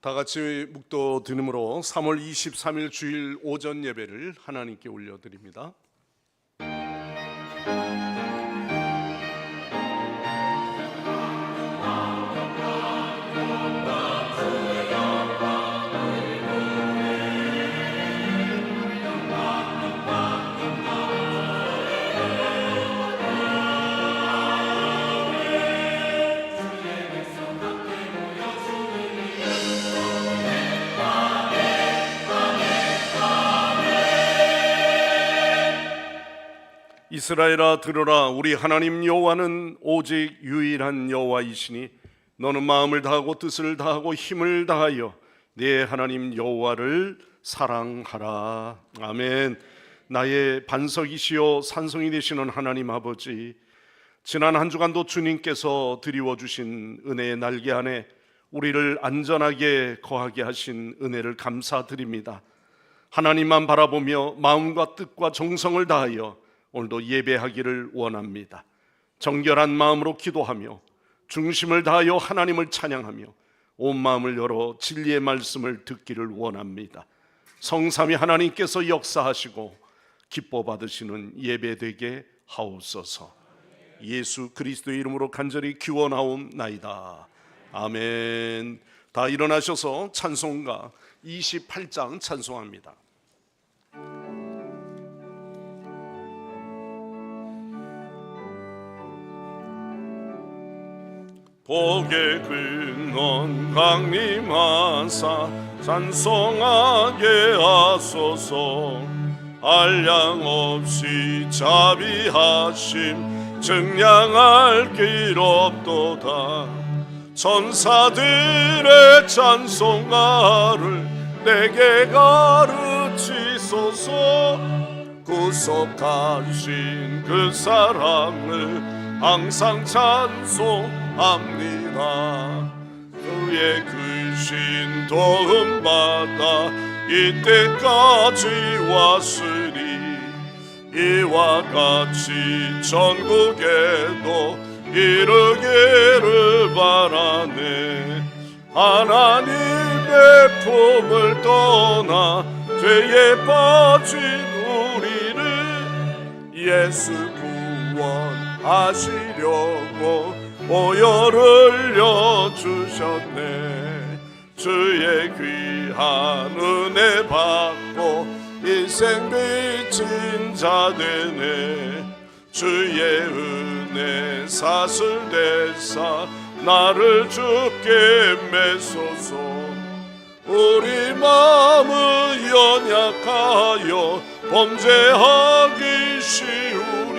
다 같이 묵도 드림으로 3월 23일 주일 오전 예배를 하나님께 올려드립니다. 이스라엘아 들으라. 우리 하나님 여호와는 오직 유일한 여호와이시니 너는 마음을 다하고 뜻을 다하고 힘을 다하여 네 하나님 여호와를 사랑하라. 아멘. 나의 반석이시요 산성이 되시는 하나님 아버지, 지난 한 주간도 주님께서 드리워주신 은혜의 날개 안에 우리를 안전하게 거하게 하신 은혜를 감사드립니다. 하나님만 바라보며 마음과 뜻과 정성을 다하여 오늘도 예배하기를 원합니다. 정결한 마음으로 기도하며 중심을 다하여 하나님을 찬양하며 온 마음을 열어 진리의 말씀을 듣기를 원합니다. 성삼위 하나님께서 역사하시고 기뻐 받으시는 예배되게 하옵소서. 예수 그리스도의 이름으로 간절히 기원하옵나이다. 아멘. 다 일어나셔서 찬송가 28장 찬송합니다. 복의 근원 강림하사 찬송하게 하소서. 한량 없이 자비하심 증량할 길 없도다. 천사들의 찬송가를 내게 가르치소서. 구속하신 그 사랑을 항상 찬송합니다. 그의 크신 도움 받아 이때까지 왔으니 이와 같이 전국에도 이르기를 바라네. 하나님의 품을 떠나 죄에 빠진 우리를 예수 구원하시려고 보혈을 흘려주셨네. 주의 귀한 은혜 받고 인생 빚진 자 되네. 주의 은혜 사슬대사 나를 주께 메소서. 우리 마음은 연약하여 범죄하기 쉬우니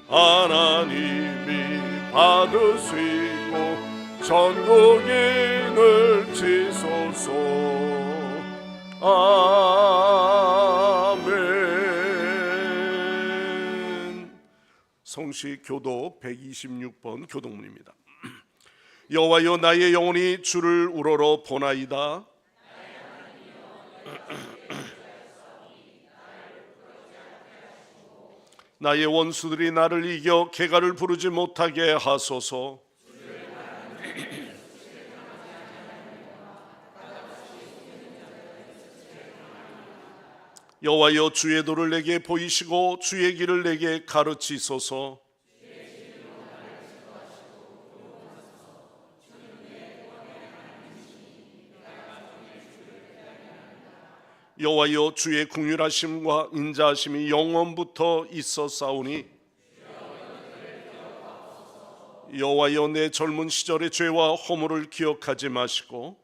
하나님이 받으시고 전국인을 치소서. 아멘. 성시 교도 126번 교동문입니다. 여호와여 나의 영혼이 주를 우러러 보나이다. 나의 원수들이 나를 이겨 개가를 부르지 못하게 하소서. 여호와여 주의 도를 내게 보이시고 주의 길을 내게 가르치소서. 여호와여 주의 긍휼하심과 인자하심이 영원부터 있었사오니 여호와여 내 젊은 시절의 죄와 허물을 기억하지 마시고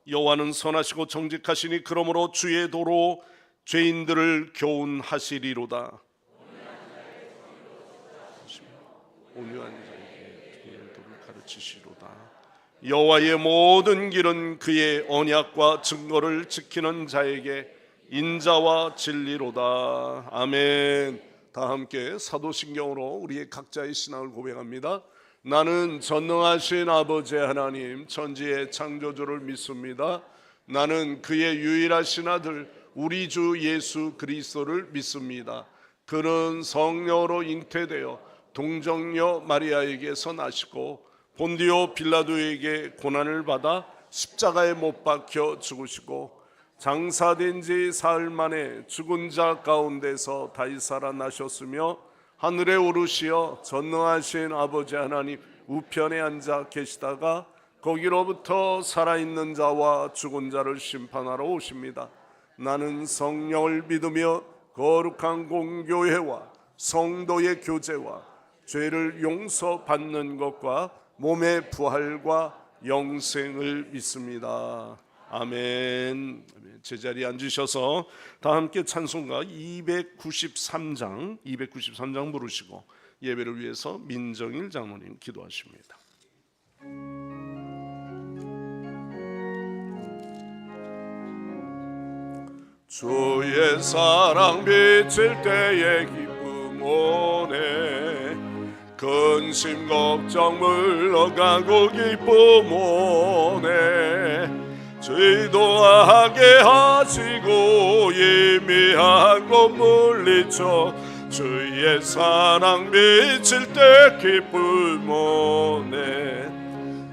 여호와는 선하시고 정직하시니 그러므로 주의 도로 죄인들을 교훈하시리로다. 온유한 자에게 도를 가르치시로다. 여호와의 모든 길은 그의 언약과 증거를 지키는 자에게 인자와 진리로다. 아멘. 다 함께 사도신경으로 우리의 각자의 신앙을 고백합니다. 나는 전능하신 아버지 하나님 천지의 창조주를 믿습니다. 나는 그의 유일하신 아들 우리 주 예수 그리스도를 믿습니다. 그는 성령으로 잉태되어 동정녀 마리아에게서 나시고 본디오 빌라도에게 고난을 받아 십자가에 못 박혀 죽으시고 장사된 지 사흘 만에 죽은 자 가운데서 다시 살아나셨으며 하늘에 오르시어 전능하신 아버지 하나님 우편에 앉아 계시다가 거기로부터 살아있는 자와 죽은 자를 심판하러 오십니다. 나는 성령을 믿으며 거룩한 공교회와 성도의 교제와 죄를 용서받는 것과 몸의 부활과 영생을 믿습니다. 아멘. 제자리에 앉으셔서 다 함께 찬송가 293장 부르시고 예배를 위해서 민정일 장로님 기도하십니다. 주의 사랑 비칠 때에 기쁨 오네 근심 걱정 물러가고 기쁨 오네 지도하게 하시고 희미한 것 물리쳐 주의 사랑 비칠 때 기쁨 오네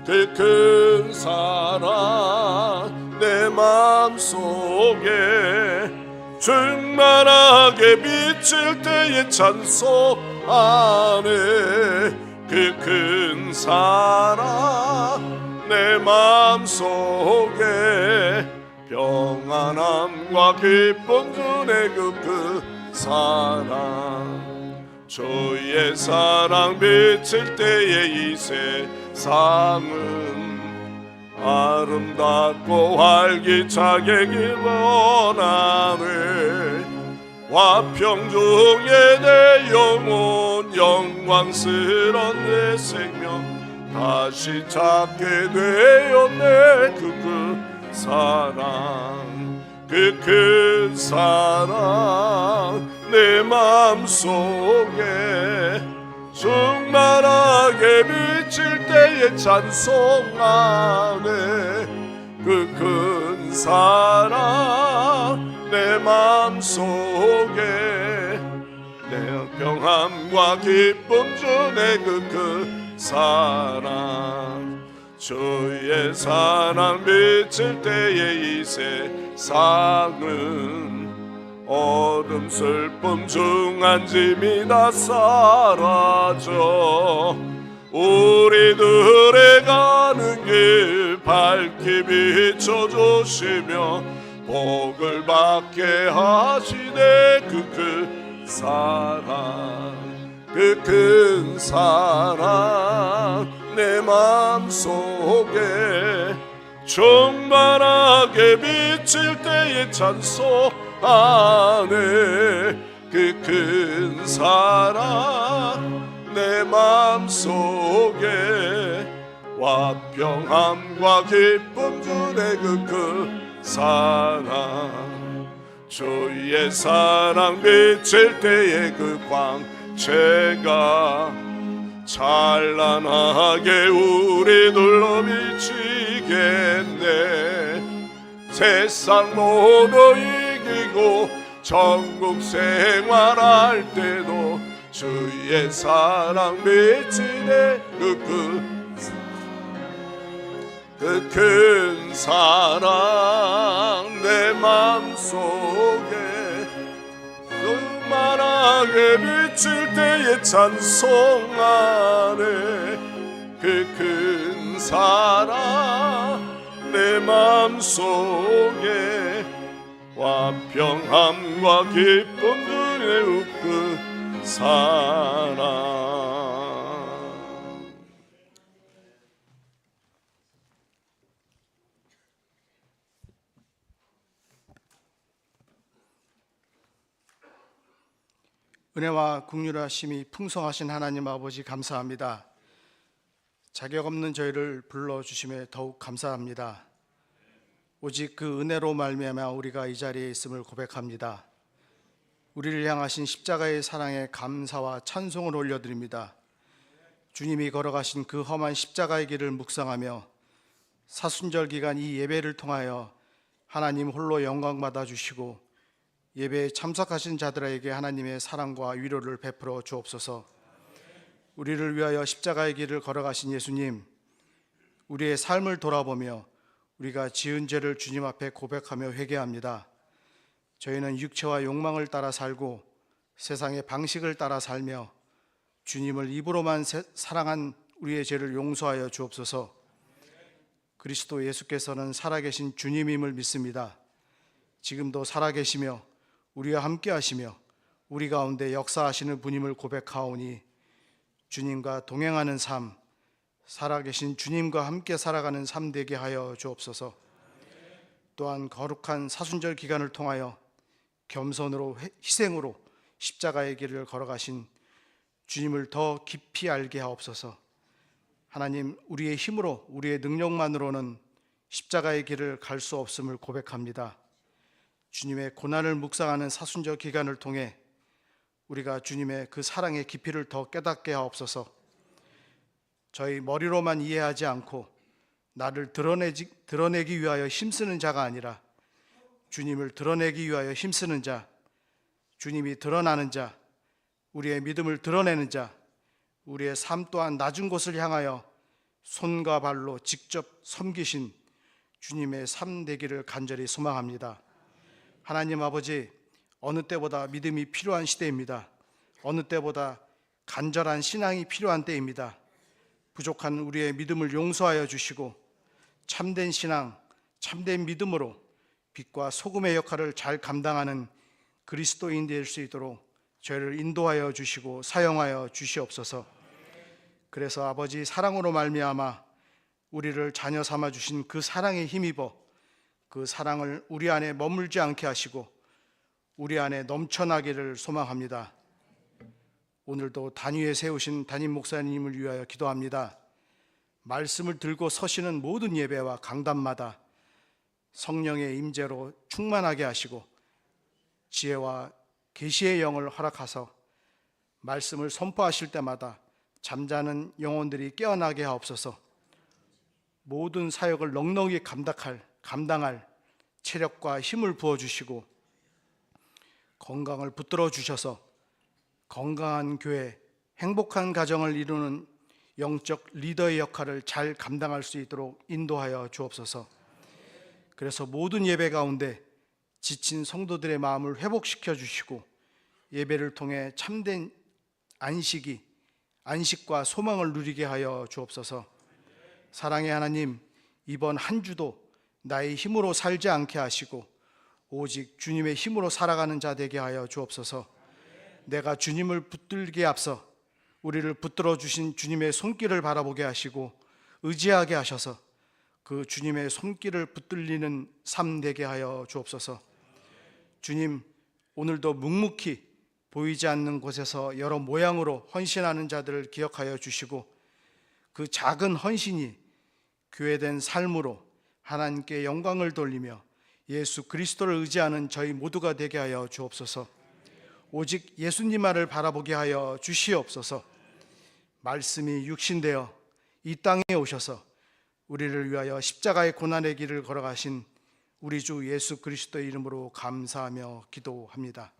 그 큰 사랑 내 마음속에 충만하게 비칠 때에 찬송하네 그 큰 사랑 내 마음속에 평안함과 기쁨 주네 그 사랑 주의 사랑 비칠 때에 이 세상은 아름답고 활기차게 기원하네 화평 중에 내 영혼 영광스런 내 생명 다시 찾게 되었네 그 사랑 그 큰 사랑 내 마음속에 충만하게 비칠 때에 찬송하네 그 큰 사랑 내 마음속에 내 평안과 기쁨 주네 그 사랑 주의 사랑 비칠 때에 이 세상은 어둠 슬픔 중한 짐이 다 사라져 우리들의 가는 길 밝히 비춰주시며 복을 받게 하시네 그 사랑 그 큰 사랑 내 마음속에 충만하게 비칠 때에 찬송하네 그 큰 사랑 내 마음속에 화평함과 기쁨 주네 그 사랑 주의 사랑 비칠 때에 그 광채가 찬란하게 우리 둘러 비치겠네 세상 모두 이기고 전국 생활할 때도 주의 사랑 비치네 그 큰 사랑 내 맘속에 충만하게 비칠 때에 찬송하네 그 큰 사랑 내 맘속에 화평함과 기쁨 주네 그 사랑 은혜와 긍휼하심이 풍성하신 하나님 아버지 감사합니다. 자격 없는 저희를 불러주심에 더욱 감사합니다. 오직 그 은혜로 말미암아 우리가 이 자리에 있음을 고백합니다. 우리를 향하신 십자가의 사랑에 감사와 찬송을 올려드립니다. 주님이 걸어가신 그 험한 십자가의 길을 묵상하며 사순절 기간 이 예배를 통하여 하나님 홀로 영광 받아주시고 예배에 참석하신 자들에게 하나님의 사랑과 위로를 베풀어 주옵소서. 우리를 위하여 십자가의 길을 걸어가신 예수님, 우리의 삶을 돌아보며 우리가 지은 죄를 주님 앞에 고백하며 회개합니다. 저희는 육체와 욕망을 따라 살고 세상의 방식을 따라 살며 주님을 입으로만 사랑한 우리의 죄를 용서하여 주옵소서. 그리스도 예수께서는 살아계신 주님임을 믿습니다. 지금도 살아계시며 우리와 함께 하시며 우리 가운데 역사하시는 분임을 고백하오니 주님과 동행하는 삶, 살아계신 주님과 함께 살아가는 삶 되게 하여 주옵소서. 또한 거룩한 사순절 기간을 통하여 겸손으로 희생으로 십자가의 길을 걸어가신 주님을 더 깊이 알게 하옵소서. 하나님, 우리의 힘으로 우리의 능력만으로는 십자가의 길을 갈 수 없음을 고백합니다. 주님의 고난을 묵상하는 사순절 기간을 통해 우리가 주님의 그 사랑의 깊이를 더 깨닫게 하옵소서. 저희 머리로만 이해하지 않고 나를 드러내기 위하여 힘쓰는 자가 아니라 주님을 드러내기 위하여 힘쓰는 자, 주님이 드러나는 자, 우리의 믿음을 드러내는 자, 우리의 삶 또한 낮은 곳을 향하여 손과 발로 직접 섬기신 주님의 삶 되기를 간절히 소망합니다. 하나님 아버지, 어느 때보다 믿음이 필요한 시대입니다. 어느 때보다 간절한 신앙이 필요한 때입니다. 부족한 우리의 믿음을 용서하여 주시고 참된 신앙, 참된 믿음으로 빛과 소금의 역할을 잘 감당하는 그리스도인 될 수 있도록 저희를 인도하여 주시고 사용하여 주시옵소서. 그래서 아버지, 사랑으로 말미암아 우리를 자녀 삼아 주신 그 사랑에 힘입어 그 사랑을 우리 안에 머물지 않게 하시고 우리 안에 넘쳐나기를 소망합니다. 오늘도 단위에 세우신 담임 목사님을 위하여 기도합니다. 말씀을 들고 서시는 모든 예배와 강단마다 성령의 임재로 충만하게 하시고 지혜와 계시의 영을 허락하사 말씀을 선포하실 때마다 잠자는 영혼들이 깨어나게 하옵소서. 모든 사역을 넉넉히 감당할 체력과 힘을 부어주시고 건강을 붙들어 주셔서 건강한 교회, 행복한 가정을 이루는 영적 리더의 역할을 잘 감당할 수 있도록 인도하여 주옵소서. 그래서 모든 예배 가운데 지친 성도들의 마음을 회복시켜 주시고 예배를 통해 참된 안식과 소망을 누리게 하여 주옵소서. 사랑의 하나님, 이번 한 주도 나의 힘으로 살지 않게 하시고 오직 주님의 힘으로 살아가는 자 되게 하여 주옵소서. 내가 주님을 붙들기에 앞서 우리를 붙들어 주신 주님의 손길을 바라보게 하시고 의지하게 하셔서 그 주님의 손길을 붙들리는 삶 되게 하여 주옵소서. 주님, 오늘도 묵묵히 보이지 않는 곳에서 여러 모양으로 헌신하는 자들을 기억하여 주시고 그 작은 헌신이 교회된 삶으로 하나님께 영광을 돌리며 예수 그리스도를 의지하는 저희 모두가 되게 하여 주옵소서. 오직 예수님만을 바라보게 하여 주시옵소서. 말씀이 육신되어 이 땅에 오셔서 우리를 위하여 십자가의 고난의 길을 걸어가신 우리 주 예수 그리스도의 이름으로 감사하며 기도합니다.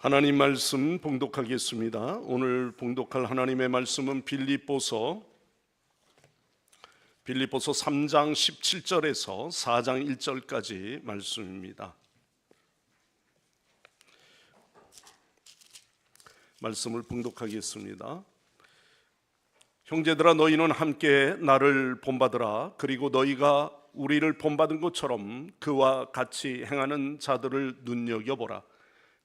하나님 말씀 봉독하겠습니다. 오늘 봉독할 하나님의 말씀은 빌립보서 3장 17절에서 4장 1절까지 말씀입니다. 말씀을 봉독하겠습니다. 형제들아, 너희는 함께 나를 본받으라. 그리고 너희가 우리를 본받은 것처럼 그와 같이 행하는 자들을 눈여겨보라.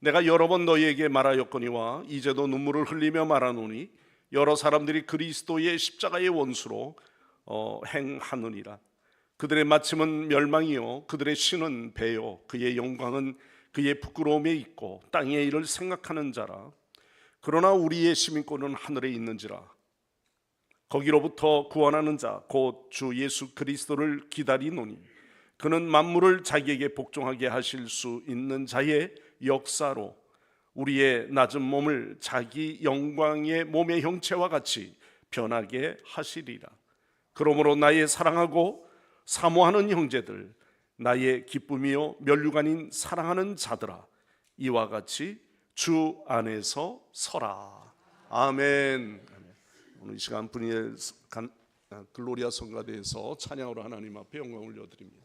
내가 여러 번 너희에게 말하였거니와 이제도 눈물을 흘리며 말하노니 여러 사람들이 그리스도의 십자가의 원수로 행하느니라. 그들의 마침은 멸망이요 그들의 신은 배요 그의 영광은 그의 부끄러움에 있고 땅의 일을 생각하는 자라. 그러나 우리의 시민권은 하늘에 있는지라. 거기로부터 구원하는 자 곧 주 예수 그리스도를 기다리노니 그는 만물을 자기에게 복종하게 하실 수 있는 자의 역사로 우리의 낮은 몸을 자기 영광의 몸의 형체와 같이 변하게 하시리라. 그러므로 나의 사랑하고 사모하는 형제들, 나의 기쁨이요 면류관인 사랑하는 자들아, 이와 같이 주 안에서 서라. 아멘. 오늘 이 시간 분이의 글로리아 성가대에서 찬양으로 하나님 앞에 영광을 올려드립니다.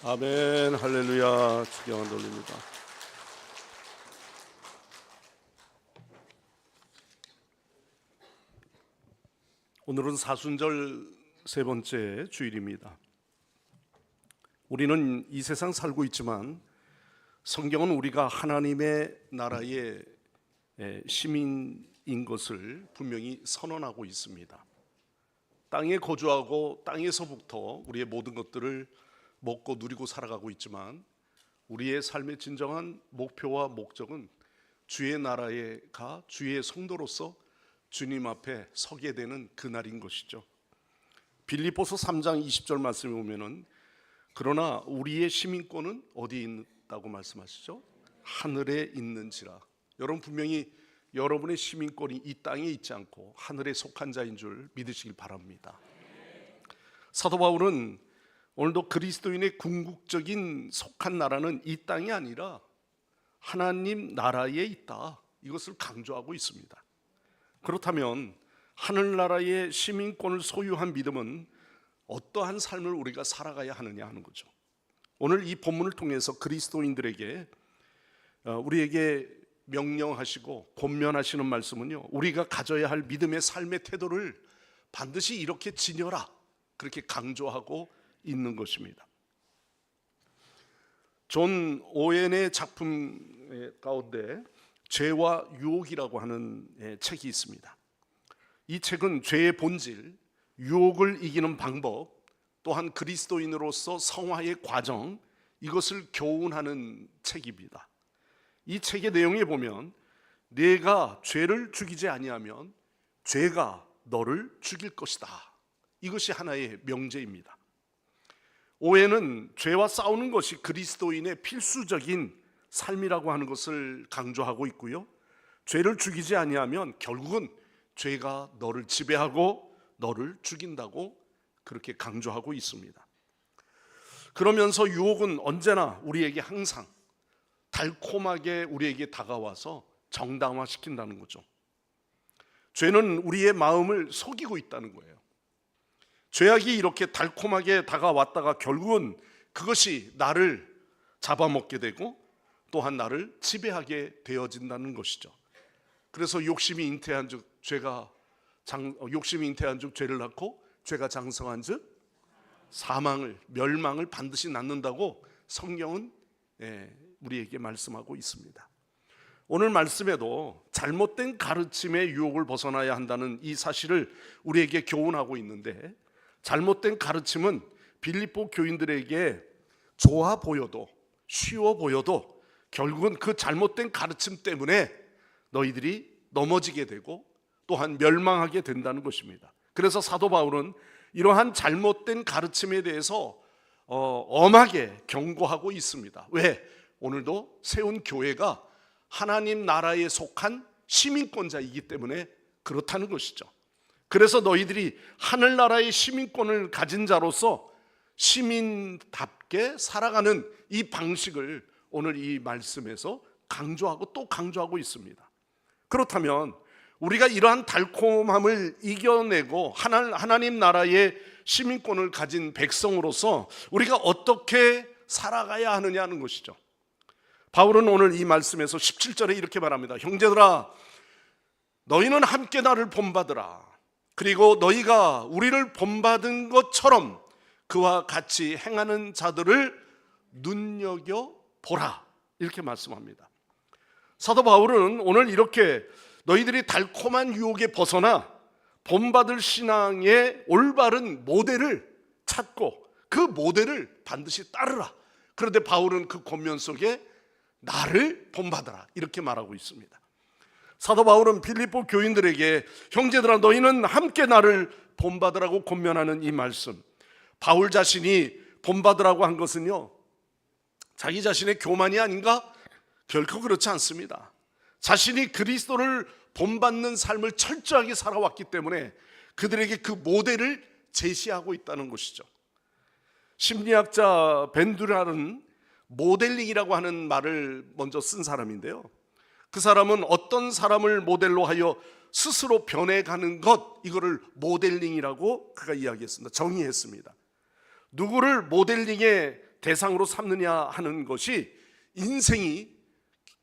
아멘. 할렐루야. 주경을 돌립니다. 오늘은 사순절 세 번째 주일입니다. 우리는 이 세상 살고 있지만 성경은 우리가 하나님의 나라의 시민인 것을 분명히 선언하고 있습니다. 땅에 거주하고 땅에서부터 우리의 모든 것들을 먹고 누리고 살아가고 있지만 우리의 삶의 진정한 목표와 목적은 주의 나라에 가 주의 성도로서 주님 앞에 서게 되는 그날인 것이죠. 빌립보서 3장 20절 말씀에 보면은 그러나 우리의 시민권은 어디에 있다고 말씀하시죠? 하늘에 있는지라. 여러분 분명히 여러분의 시민권이 이 땅에 있지 않고 하늘에 속한 자인 줄 믿으시길 바랍니다. 사도 바울은 오늘도 그리스도인의 궁극적인 속한 나라는 이 땅이 아니라 하나님 나라에 있다, 이것을 강조하고 있습니다. 그렇다면 하늘나라의 시민권을 소유한 믿음은 어떠한 삶을 우리가 살아가야 하느냐 하는 거죠. 오늘 이 본문을 통해서 그리스도인들에게 우리에게 명령하시고 권면하시는 말씀은요, 우리가 가져야 할 믿음의 삶의 태도를 반드시 이렇게 지녀라, 그렇게 강조하고 있는 것입니다. 존 오웬의 작품 가운데 죄와 유혹이라고 하는 책이 있습니다. 이 책은 죄의 본질, 유혹을 이기는 방법, 또한 그리스도인으로서 성화의 과정, 이것을 교훈하는 책입니다. 이 책의 내용에 보면 내가 죄를 죽이지 아니하면 죄가 너를 죽일 것이다, 이것이 하나의 명제입니다. 오해는 죄와 싸우는 것이 그리스도인의 필수적인 삶이라고 하는 것을 강조하고 있고요, 죄를 죽이지 아니하면 결국은 죄가 너를 지배하고 너를 죽인다고 그렇게 강조하고 있습니다. 그러면서 유혹은 언제나 우리에게 항상 달콤하게 우리에게 다가와서 정당화시킨다는 거죠. 죄는 우리의 마음을 속이고 있다는 거예요. 죄악이 이렇게 달콤하게 다가왔다가 결국은 그것이 나를 잡아먹게 되고 또한 나를 지배하게 되어진다는 것이죠. 그래서 욕심이 잉태한 즉 죄를 낳고 죄가 장성한 즉 멸망을 반드시 낳는다고 성경은 우리에게 말씀하고 있습니다. 오늘 말씀에도 잘못된 가르침의 유혹을 벗어나야 한다는 이 사실을 우리에게 교훈하고 있는데, 잘못된 가르침은 빌립보 교인들에게 좋아 보여도 쉬워 보여도 결국은 그 잘못된 가르침 때문에 너희들이 넘어지게 되고 또한 멸망하게 된다는 것입니다. 그래서 사도 바울은 이러한 잘못된 가르침에 대해서 엄하게 경고하고 있습니다. 왜? 오늘도 세운 교회가 하나님 나라에 속한 시민권자이기 때문에 그렇다는 것이죠. 그래서 너희들이 하늘나라의 시민권을 가진 자로서 시민답게 살아가는 이 방식을 오늘 이 말씀에서 강조하고 또 강조하고 있습니다. 그렇다면 우리가 이러한 달콤함을 이겨내고 하나님 나라의 시민권을 가진 백성으로서 우리가 어떻게 살아가야 하느냐는 것이죠. 바울은 오늘 이 말씀에서 17절에 이렇게 말합니다. 형제들아, 너희는 함께 나를 본받으라. 그리고 너희가 우리를 본받은 것처럼 그와 같이 행하는 자들을 눈여겨보라, 이렇게 말씀합니다. 사도 바울은 오늘 이렇게 너희들이 달콤한 유혹에 벗어나 본받을 신앙의 올바른 모델을 찾고 그 모델을 반드시 따르라. 그런데 바울은 그 권면 속에 나를 본받아라, 이렇게 말하고 있습니다. 사도 바울은 빌립보 교인들에게 형제들아 너희는 함께 나를 본받으라고 권면하는 이 말씀, 바울 자신이 본받으라고 한 것은요, 자기 자신의 교만이 아닌가? 결코 그렇지 않습니다. 자신이 그리스도를 본받는 삶을 철저하게 살아왔기 때문에 그들에게 그 모델을 제시하고 있다는 것이죠. 심리학자 벤두랄은 모델링이라고 하는 말을 먼저 쓴 사람인데요, 그 사람은 어떤 사람을 모델로 하여 스스로 변해가는 것, 이거를 모델링이라고 그가 이야기했습니다. 정의했습니다. 누구를 모델링의 대상으로 삼느냐 하는 것이 인생이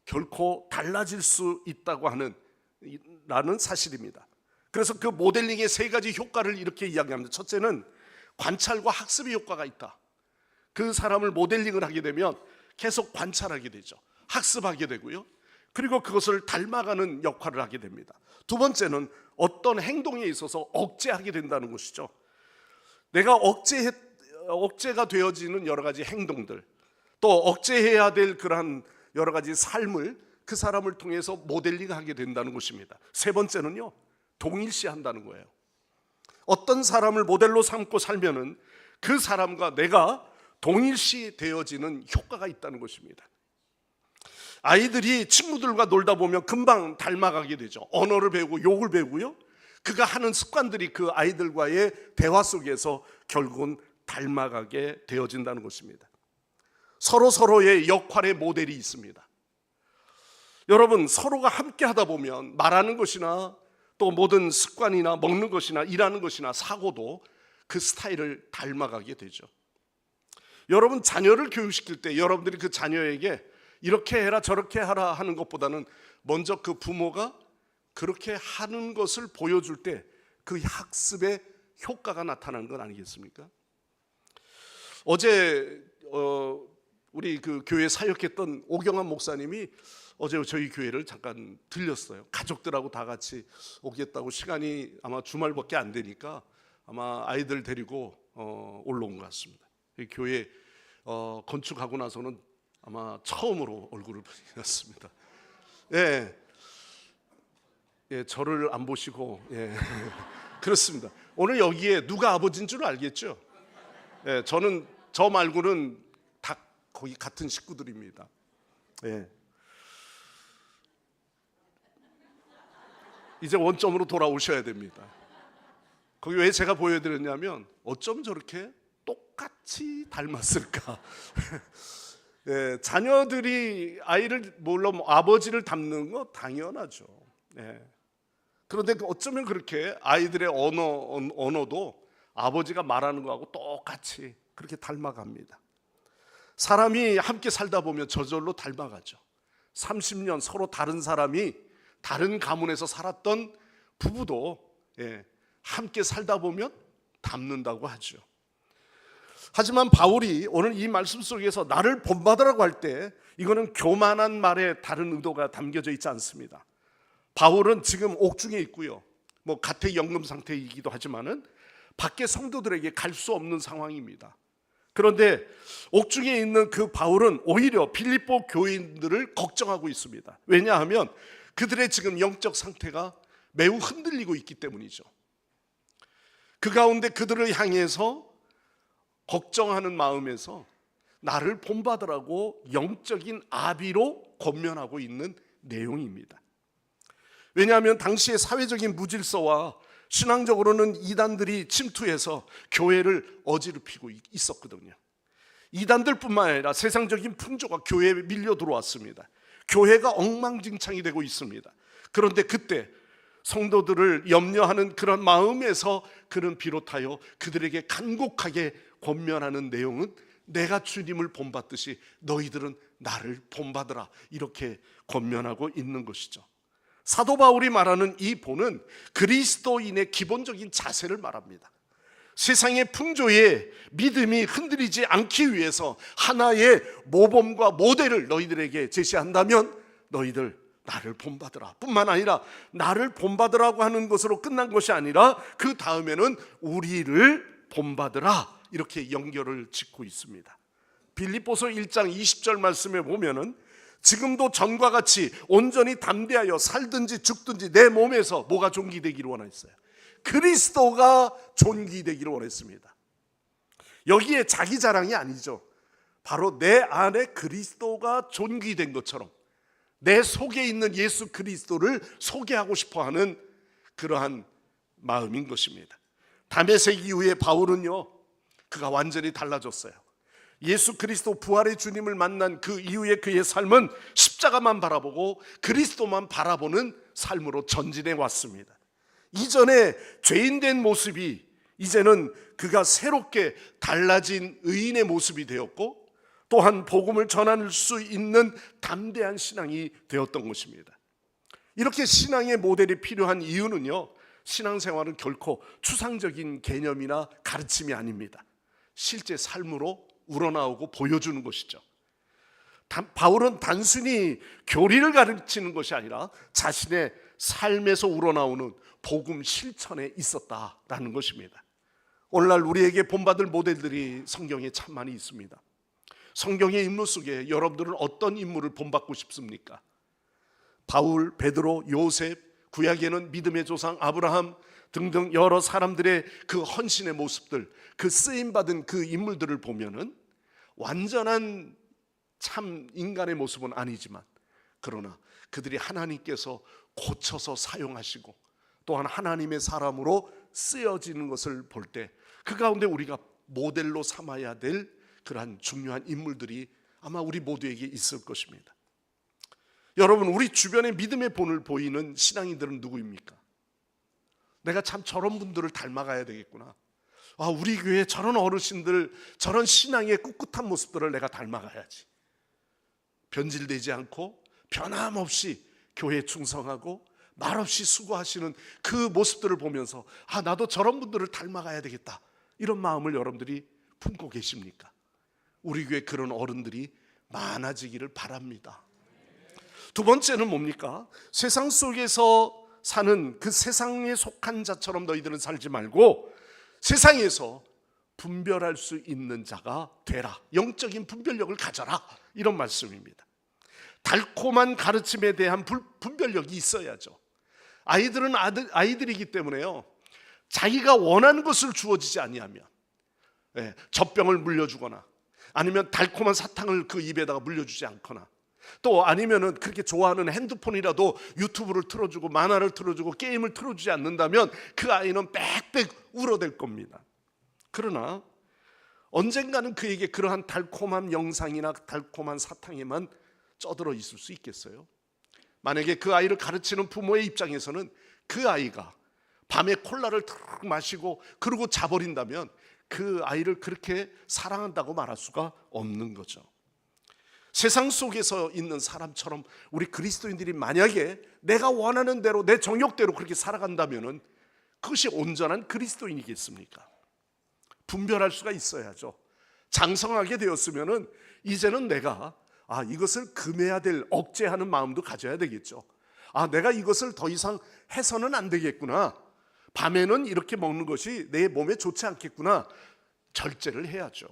결코 달라질 수 있다고 하는 라는 사실입니다. 그래서 그 모델링의 세 가지 효과를 이렇게 이야기합니다. 첫째는 관찰과 학습의 효과가 있다. 그 사람을 모델링을 하게 되면 계속 관찰하게 되죠. 학습하게 되고요. 그리고 그것을 닮아가는 역할을 하게 됩니다. 두 번째는 어떤 행동에 있어서 억제하게 된다는 것이죠. 내가 억제가 되어지는 여러 가지 행동들, 또 억제해야 될 그러한 여러 가지 삶을 그 사람을 통해서 모델링하게 된다는 것입니다. 세 번째는요, 동일시한다는 거예요. 어떤 사람을 모델로 삼고 살면은 그 사람과 내가 동일시 되어지는 효과가 있다는 것입니다. 아이들이 친구들과 놀다 보면 금방 닮아가게 되죠. 언어를 배우고 욕을 배우고요. 그가 하는 습관들이 그 아이들과의 대화 속에서 결국은 닮아가게 되어진다는 것입니다. 서로의 역할의 모델이 있습니다. 여러분, 서로가 함께 하다 보면 말하는 것이나 또 모든 습관이나 먹는 것이나 일하는 것이나 사고도 그 스타일을 닮아가게 되죠. 여러분, 자녀를 교육시킬 때 여러분들이 그 자녀에게 이렇게 해라 저렇게 하라 하는 것보다는 먼저 그 부모가 그렇게 하는 것을 보여줄 때 그 학습의 효과가 나타나는 건 아니겠습니까? 어제 우리 그 교회 사역했던 오경환 목사님이 어제 저희 교회를 잠깐 들렸어요. 가족들하고 다 같이 오겠다고, 시간이 아마 주말밖에 안 되니까 아마 아이들 데리고 올라온 것 같습니다. 이 교회 건축하고 나서는 아마 처음으로 얼굴을 보였습니다. 예, 저를 안 보시고, 그렇습니다. 오늘 여기에 누가 아버지인 줄 알겠죠? 저는 저 말고는 다 거의 같은 식구들입니다. 이제 원점으로 돌아오셔야 됩니다. 거기 왜 제가 보여드렸냐면 어쩜 저렇게 똑같이 닮았을까? 자녀들이 아이를 물론 아버지를 닮는 거 당연하죠. 그런데 어쩌면 그렇게 아이들의 언어도 아버지가 말하는 거하고 똑같이 그렇게 닮아갑니다. 사람이 함께 살다 보면 저절로 닮아가죠. 30년 서로 다른 사람이 다른 가문에서 살았던 부부도 함께 살다 보면 닮는다고 하죠. 하지만 바울이 오늘 이 말씀 속에서 나를 본받으라고 할 때 이거는 교만한 말에 다른 의도가 담겨져 있지 않습니다. 바울은 지금 옥중에 있고요. 뭐 가택연금 상태이기도 하지만은 밖에 성도들에게 갈 수 없는 상황입니다. 그런데 옥중에 있는 그 바울은 오히려 빌립보 교인들을 걱정하고 있습니다. 왜냐하면 그들의 지금 영적 상태가 매우 흔들리고 있기 때문이죠. 그 가운데 그들을 향해서 걱정하는 마음에서 나를 본받으라고 영적인 아비로 권면하고 있는 내용입니다. 왜냐하면 당시의 사회적인 무질서와 신앙적으로는 이단들이 침투해서 교회를 어지럽히고 있었거든요. 이단들뿐만 아니라 세상적인 풍조가 교회에 밀려 들어왔습니다. 교회가 엉망진창이 되고 있습니다. 그런데 그때 성도들을 염려하는 그런 마음에서 그는 비롯하여 그들에게 간곡하게 권면하는 내용은 내가 주님을 본받듯이 너희들은 나를 본받으라, 이렇게 권면하고 있는 것이죠. 사도 바울이 말하는 이 본은 그리스도인의 기본적인 자세를 말합니다. 세상의 풍조에 믿음이 흔들리지 않기 위해서 하나의 모범과 모델을 너희들에게 제시한다면 너희들 나를 본받으라 뿐만 아니라 나를 본받으라고 하는 것으로 끝난 것이 아니라 그 다음에는 우리를 본받으라, 이렇게 연결을 짓고 있습니다. 빌립보서 1장 20절 말씀에 보면은 지금도 전과 같이 온전히 담대하여 살든지 죽든지 내 몸에서 뭐가 존귀되기를 원했어요? 그리스도가 존귀되기를 원했습니다. 여기에 자기 자랑이 아니죠. 바로 내 안에 그리스도가 존귀된 것처럼 내 속에 있는 예수 그리스도를 소개하고 싶어하는 그러한 마음인 것입니다. 다메섹 이후에 바울은요, 그가 완전히 달라졌어요. 예수 그리스도 부활의 주님을 만난 그 이후에 그의 삶은 십자가만 바라보고 그리스도만 바라보는 삶으로 전진해 왔습니다. 이전에 죄인된 모습이 이제는 그가 새롭게 달라진 의인의 모습이 되었고, 또한 복음을 전할 수 있는 담대한 신앙이 되었던 것입니다. 이렇게 신앙의 모델이 필요한 이유는요, 신앙생활은 결코 추상적인 개념이나 가르침이 아닙니다. 실제 삶으로 우러나오고 보여주는 것이죠. 바울은 단순히 교리를 가르치는 것이 아니라 자신의 삶에서 우러나오는 복음 실천에 있었다라는 것입니다. 오늘날 우리에게 본받을 모델들이 성경에 참 많이 있습니다. 성경의 인물 속에 여러분들은 어떤 인물을 본받고 싶습니까? 바울, 베드로, 요셉, 구약에는 믿음의 조상 아브라함 등등 여러 사람들의 그 헌신의 모습들, 그 쓰임받은 그 인물들을 보면은 완전한 참 인간의 모습은 아니지만, 그러나 그들이 하나님께서 고쳐서 사용하시고 또한 하나님의 사람으로 쓰여지는 것을 볼 때 그 가운데 우리가 모델로 삼아야 될 그러한 중요한 인물들이 아마 우리 모두에게 있을 것입니다. 여러분, 우리 주변에 믿음의 본을 보이는 신앙인들은 누구입니까? 내가 참 저런 분들을 닮아가야 되겠구나. 우리 교회 저런 어르신들, 저런 신앙의 꿋꿋한 모습들을 내가 닮아가야지. 변질되지 않고 변함없이 교회에 충성하고 말없이 수고하시는 그 모습들을 보면서 나도 저런 분들을 닮아가야 되겠다, 이런 마음을 여러분들이 품고 계십니까? 우리 교회 그런 어른들이 많아지기를 바랍니다. 두 번째는 뭡니까? 세상 속에서 사는 그 세상에 속한 자처럼 너희들은 살지 말고 세상에서 분별할 수 있는 자가 되라. 영적인 분별력을 가져라, 이런 말씀입니다. 달콤한 가르침에 대한 분별력이 있어야죠. 아이들은 아이들이기 때문에요, 자기가 원하는 것을 주어지지 아니하면 젖병을 물려주거나 아니면 달콤한 사탕을 그 입에다가 물려주지 않거나, 또 아니면은 그렇게 좋아하는 핸드폰이라도 유튜브를 틀어주고 만화를 틀어주고 게임을 틀어주지 않는다면 그 아이는 빽빽 울어댈 겁니다. 그러나 언젠가는 그에게 그러한 달콤한 영상이나 달콤한 사탕에만 쩌들어 있을 수 있겠어요? 만약에 그 아이를 가르치는 부모의 입장에서는 그 아이가 밤에 콜라를 탁 마시고 그러고 자버린다면 그 아이를 그렇게 사랑한다고 말할 수가 없는 거죠. 세상 속에서 있는 사람처럼 우리 그리스도인들이 만약에 내가 원하는 대로 내 정욕대로 그렇게 살아간다면 그것이 온전한 그리스도인이겠습니까? 분별할 수가 있어야죠. 장성하게 되었으면 이제는 내가 이것을 금해야 될, 억제하는 마음도 가져야 되겠죠. 내가 이것을 더 이상 해서는 안 되겠구나, 밤에는 이렇게 먹는 것이 내 몸에 좋지 않겠구나, 절제를 해야죠.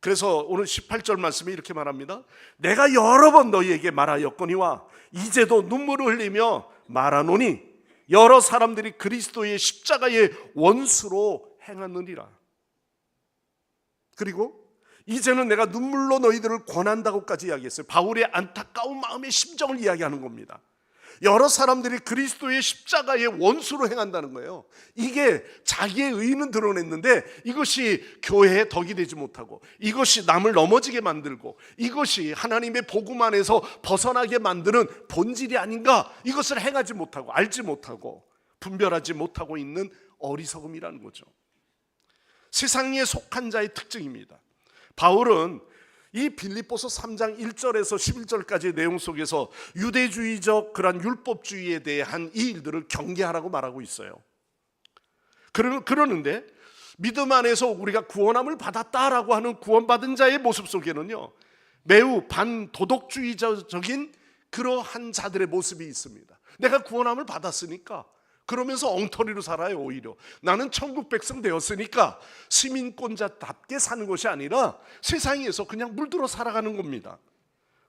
그래서 오늘 18절 말씀이 이렇게 말합니다. 내가 여러 번 너희에게 말하였거니와 이제도 눈물을 흘리며 말하노니 여러 사람들이 그리스도의 십자가의 원수로 행하느니라. 그리고 이제는 내가 눈물로 너희들을 권한다고까지 이야기했어요. 바울의 안타까운 마음의 심정을 이야기하는 겁니다. 여러 사람들이 그리스도의 십자가의 원수로 행한다는 거예요. 이게 자기의 의는 드러냈는데 이것이 교회의 덕이 되지 못하고, 이것이 남을 넘어지게 만들고, 이것이 하나님의 복음 안에서 벗어나게 만드는 본질이 아닌가, 이것을 행하지 못하고 알지 못하고 분별하지 못하고 있는 어리석음이라는 거죠. 세상에 속한 자의 특징입니다. 바울은 이 빌립보서 3장 1절에서 11절까지의 내용 속에서 유대주의적 그런 율법주의에 대한 이 일들을 경계하라고 말하고 있어요. 그러는데 믿음 안에서 우리가 구원함을 받았다라고 하는 구원받은 자의 모습 속에는요, 매우 반도덕주의적인 그러한 자들의 모습이 있습니다. 내가 구원함을 받았으니까 그러면서 엉터리로 살아요. 오히려 나는 천국 백성 되었으니까 시민권자답게 사는 것이 아니라 세상에서 그냥 물들어 살아가는 겁니다.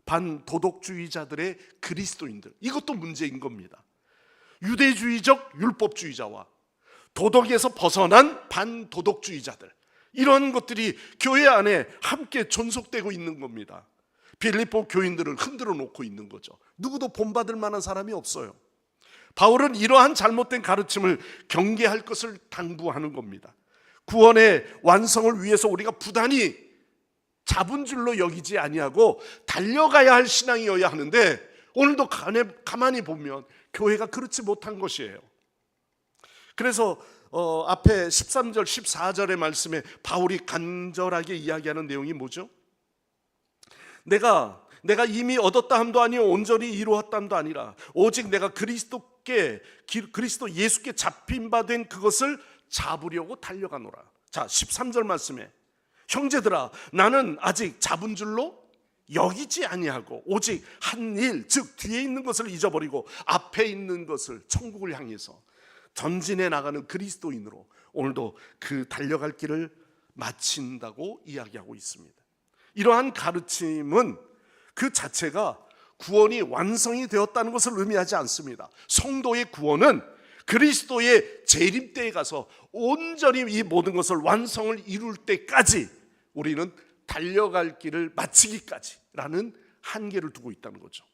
반도덕주의자들의 그리스도인들, 이것도 문제인 겁니다. 유대주의적 율법주의자와 도덕에서 벗어난 반도덕주의자들, 이런 것들이 교회 안에 함께 존속되고 있는 겁니다. 빌립보 교인들을 흔들어 놓고 있는 거죠. 누구도 본받을 만한 사람이 없어요. 바울은 이러한 잘못된 가르침을 경계할 것을 당부하는 겁니다. 구원의 완성을 위해서 우리가 부단히 잡은 줄로 여기지 아니하고 달려가야 할 신앙이어야 하는데, 오늘도 가만히 보면 교회가 그렇지 못한 것이에요. 그래서 앞에 13절 14절의 말씀에 바울이 간절하게 이야기하는 내용이 뭐죠? 내가 이미 얻었다 함도 아니요 온전히 이루었다 함도 아니라 오직 내가 그리스도 예수께 잡힌 바 된 그것을 잡으려고 달려가노라. 자, 13절 말씀에 형제들아 나는 아직 잡은 줄로 여기지 아니하고 오직 한 일, 즉 뒤에 있는 것을 잊어버리고 앞에 있는 것을 천국을 향해서 전진해 나가는 그리스도인으로 오늘도 그 달려갈 길을 마친다고 이야기하고 있습니다. 이러한 가르침은 그 자체가 구원이 완성이 되었다는 것을 의미하지 않습니다. 성도의 구원은 그리스도의 재림 때에 가서 온전히 이 모든 것을 완성을 이룰 때까지 우리는 달려갈 길을 마치기까지라는 한계를 두고 있다는 거죠.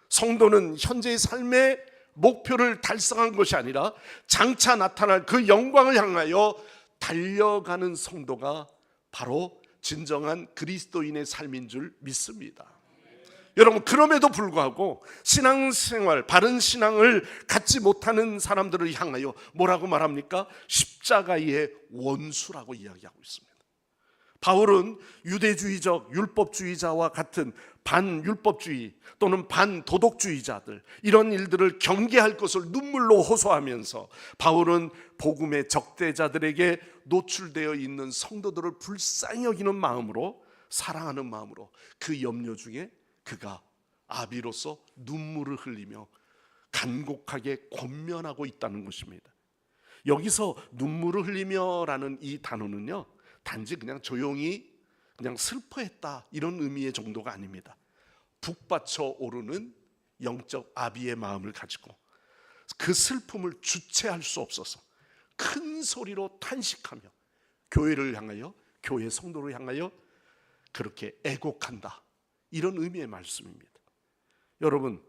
성도는 현재의 삶의 목표를 달성한 것이 아니라 장차 나타날 그 영광을 향하여 달려가는 성도가 바로 진정한 그리스도인의 삶인 줄 믿습니다. 여러분, 그럼에도 불구하고 신앙생활, 바른 신앙을 갖지 못하는 사람들을 향하여 뭐라고 말합니까? 십자가의 원수라고 이야기하고 있습니다. 바울은 유대주의적 율법주의자와 같은 반율법주의 또는 반도덕주의자들, 이런 일들을 경계할 것을 눈물로 호소하면서 바울은 복음의 적대자들에게 노출되어 있는 성도들을 불쌍히 여기는 마음으로, 사랑하는 마음으로 그 염려 중에 그가 아비로서 눈물을 흘리며 간곡하게 권면하고 있다는 것입니다. 여기서 눈물을 흘리며라는 이 단어는요, 단지 그냥 조용히 그냥 슬퍼했다 이런 의미의 정도가 아닙니다. 북받쳐 오르는 영적 아비의 마음을 가지고 그 슬픔을 주체할 수 없어서 큰 소리로 탄식하며 교회를 향하여, 교회 성도를 향하여 그렇게 애곡한다, 이런 의미의 말씀입니다. 여러분,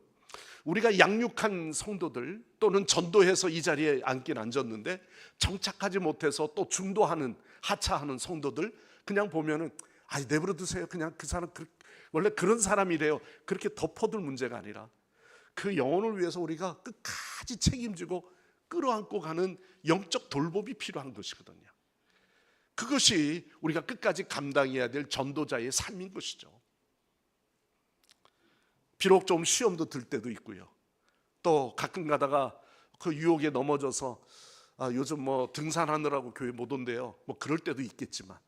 우리가 양육한 성도들 또는 전도해서 이 자리에 앉긴 앉았는데 정착하지 못해서 또 중도하는, 하차하는 성도들 그냥 보면은 내버려 두세요, 그냥 그 사람 원래 그런 사람이래요, 그렇게 덮어둘 문제가 아니라 그 영혼을 위해서 우리가 끝까지 책임지고 끌어안고 가는 영적 돌봄이 필요한 것이거든요. 그것이 우리가 끝까지 감당해야 될 전도자의 삶인 것이죠. 비록 좀 시험도 들 때도 있고요, 또 가끔 가다가 그 유혹에 넘어져서 요즘 뭐 등산하느라고 교회 못 온대요, 뭐 그럴 때도 있겠지만,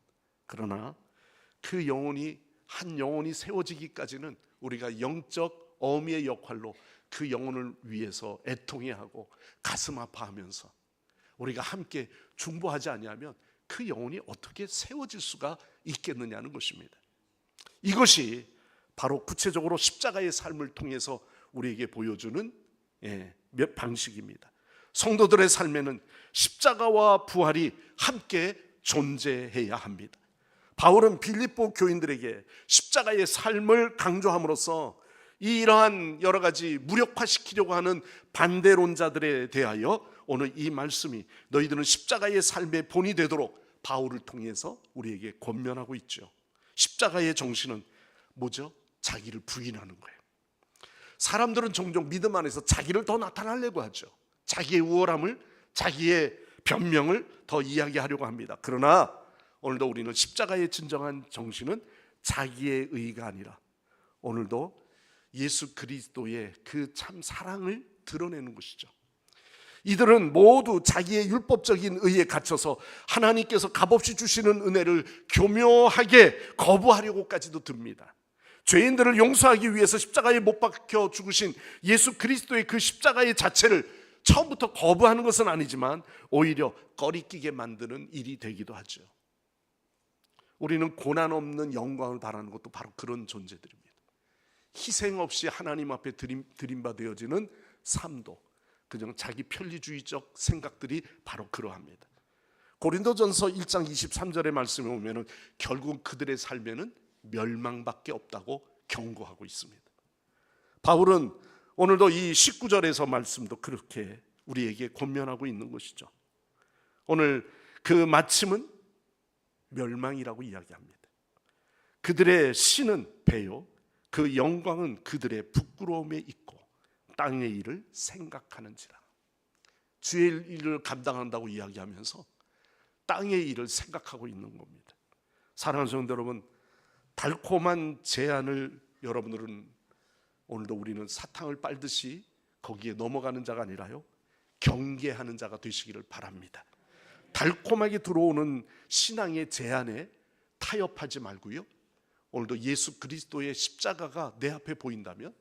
그러나 그 영혼이, 한 영혼이 세워지기까지는 우리가 영적 어미의 역할로 그 영혼을 위해서 애통해야 하고 가슴 아파하면서 우리가 함께 중보하지 아니하면 그 영혼이 어떻게 세워질 수가 있겠느냐는 것입니다. 이것이 바로 구체적으로 십자가의 삶을 통해서 우리에게 보여주는 몇 방식입니다. 성도들의 삶에는 십자가와 부활이 함께 존재해야 합니다. 바울은 빌립보 교인들에게 십자가의 삶을 강조함으로써 이러한 여러 가지 무력화시키려고 하는 반대론자들에 대하여 오늘 이 말씀이 너희들은 십자가의 삶의 본이 되도록 바울을 통해서 우리에게 권면하고 있죠. 십자가의 정신은 뭐죠? 자기를 부인하는 거예요. 사람들은 종종 믿음 안에서 자기를 더 나타내려고 하죠. 자기의 우월함을, 자기의 변명을 더 이야기하려고 합니다. 그러나 오늘도 우리는 십자가의 진정한 정신은 자기의 의가 아니라 오늘도 예수 그리스도의 그 참 사랑을 드러내는 것이죠. 이들은 모두 자기의 율법적인 의에 갇혀서 하나님께서 값없이 주시는 은혜를 교묘하게 거부하려고까지도 듭니다. 죄인들을 용서하기 위해서 십자가에 못 박혀 죽으신 예수 그리스도의 그 십자가의 자체를 처음부터 거부하는 것은 아니지만 오히려 꺼리끼게 만드는 일이 되기도 하죠. 우리는 고난 없는 영광을 바라는 것도 바로 그런 존재들입니다. 희생 없이 하나님 앞에 드림받아지는 삶도 그냥 자기 편리주의적 생각들이 바로 그러합니다. 고린도전서 1장 23절의 말씀에 보면 결국 그들의 삶에는 멸망밖에 없다고 경고하고 있습니다. 바울은 오늘도 이 19절에서 말씀도 그렇게 우리에게 권면하고 있는 것이죠. 오늘 그 마침은 멸망이라고 이야기합니다. 그들의 신은 배요, 그 영광은 그들의 부끄러움에 있고 땅의 일을 생각하는지라. 주의 일을 감당한다고 이야기하면서 땅의 일을 생각하고 있는 겁니다. 사랑하는 성도 여러분, 달콤한 제안을 여러분들은 오늘도 우리는 사탕을 빨듯이 거기에 넘어가는 자가 아니라요, 경계하는 자가 되시기를 바랍니다. 달콤하게 들어오는 신앙의 제안에 타협하지 말고요, 오늘도 예수 그리스도의 십자가가 내 앞에 보인다면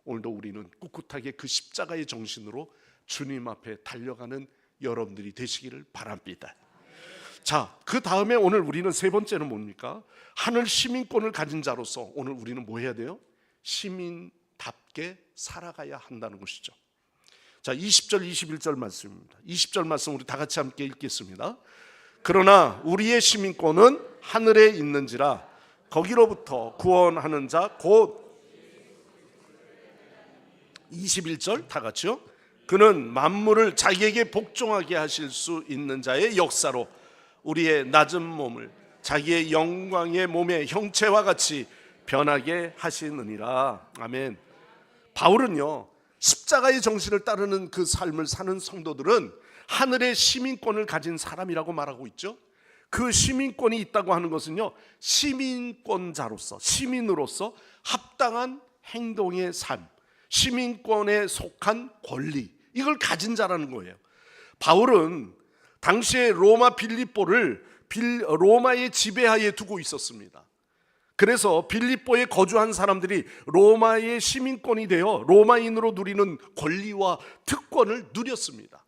오늘도 우리는 꿋꿋하게 그 십자가의 정신으로 주님 앞에 달려가는 여러분들이 되시기를 바랍니다. 자, 그 다음에 오늘 우리는 세 번째는 뭡니까? 하늘 시민권을 가진 자로서 오늘 우리는 뭐 해야 돼요? 시민답게 살아가야 한다는 것이죠. 자, 20절 21절 말씀입니다. 20절 말씀 우리 다 같이 함께 읽겠습니다. 그러나 우리의 시민권은 하늘에 있는지라 거기로부터 구원하는 자 곧 21절 다 같이요. 그는 만물을 자기에게 복종하게 하실 수 있는 자의 역사로 우리의 낮은 몸을 자기의 영광의 몸의 형체와 같이 변하게 하시느니라. 아멘. 바울은요, 십자가의 정신을 따르는 그 삶을 사는 성도들은 하늘의 시민권을 가진 사람이라고 말하고 있죠. 그 시민권이 있다고 하는 것은요, 시민권자로서, 시민으로서 합당한 행동의 삶, 시민권에 속한 권리, 이걸 가진 자라는 거예요. 바울은 당시에 로마 빌립보를 로마의 지배하에 두고 있었습니다. 그래서 빌립보에 거주한 사람들이 로마의 시민권이 되어 로마인으로 누리는 권리와 특권을 누렸습니다.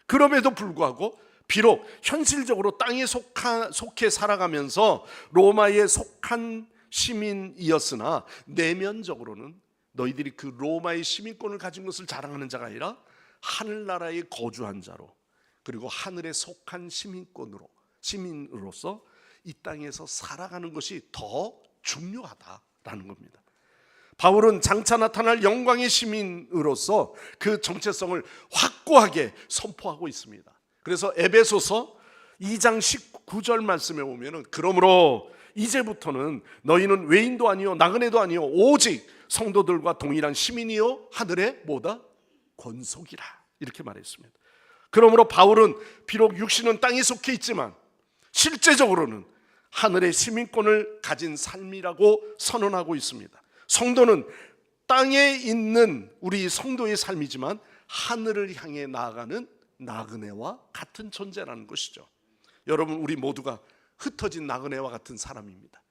그럼에도 불구하고 비록 현실적으로 땅에 속해 살아가면서 로마에 속한 시민이었으나 내면적으로는 너희들이 그 로마의 시민권을 가진 것을 자랑하는 자가 아니라 하늘나라에 거주한 자로, 그리고 하늘에 속한 시민으로서 이 땅에서 살아가는 것이 더 중요하다라는 겁니다. 바울은 장차 나타날 영광의 시민으로서 그 정체성을 확고하게 선포하고 있습니다. 그래서 에베소서 2장 19절 말씀에 보면은 그러므로 이제부터는 너희는 외인도 아니요 나그네도 아니요 오직 성도들과 동일한 시민이요 하늘의 뭐다? 권속이라, 이렇게 말했습니다. 그러므로 바울은 비록 육신은 땅에 속해 있지만 실제적으로는 하늘의 시민권을 가진 삶이라고 선언하고 있습니다. 성도는 땅에 있는 우리 성도의 삶이지만 하늘을 향해 나아가는 나그네와 같은 존재라는 것이죠. 여러분, 우리 모두가 흩어진 나그네와 같은 사람입니다.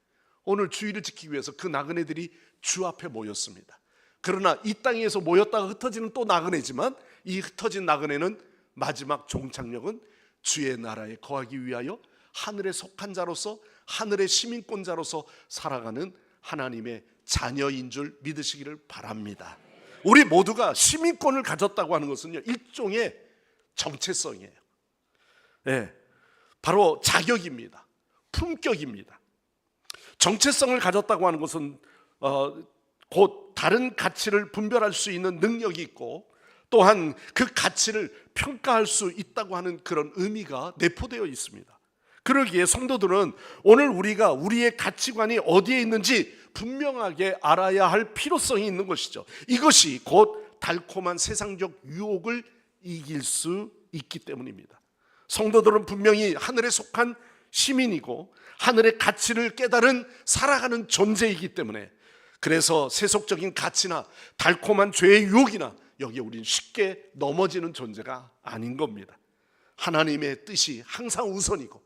오늘 주일을 지키기 위해서 그 나그네들이 주 앞에 모였습니다. 그러나 이 땅에서 모였다가 흩어지는 또 나그네지만 이 흩어진 나그네는 마지막 종착역은 주의 나라에 거하기 위하여 하늘에 속한 자로서 하늘의 시민권자로서 살아가는 하나님의 자녀인 줄 믿으시기를 바랍니다. 우리 모두가 시민권을 가졌다고 하는 것은요, 일종의 정체성이에요. 네, 바로 자격입니다. 품격입니다. 정체성을 가졌다고 하는 것은 곧 다른 가치를 분별할 수 있는 능력이 있고 또한 그 가치를 평가할 수 있다고 하는 그런 의미가 내포되어 있습니다. 그러기에 성도들은 오늘 우리가 우리의 가치관이 어디에 있는지 분명하게 알아야 할 필요성이 있는 것이죠. 이것이 곧 달콤한 세상적 유혹을 이길 수 있기 때문입니다. 성도들은 분명히 하늘에 속한 시민이고 하늘의 가치를 깨달은 살아가는 존재이기 때문에, 그래서 세속적인 가치나 달콤한 죄의 유혹이나 여기에 우리는 쉽게 넘어지는 존재가 아닌 겁니다. 하나님의 뜻이 항상 우선이고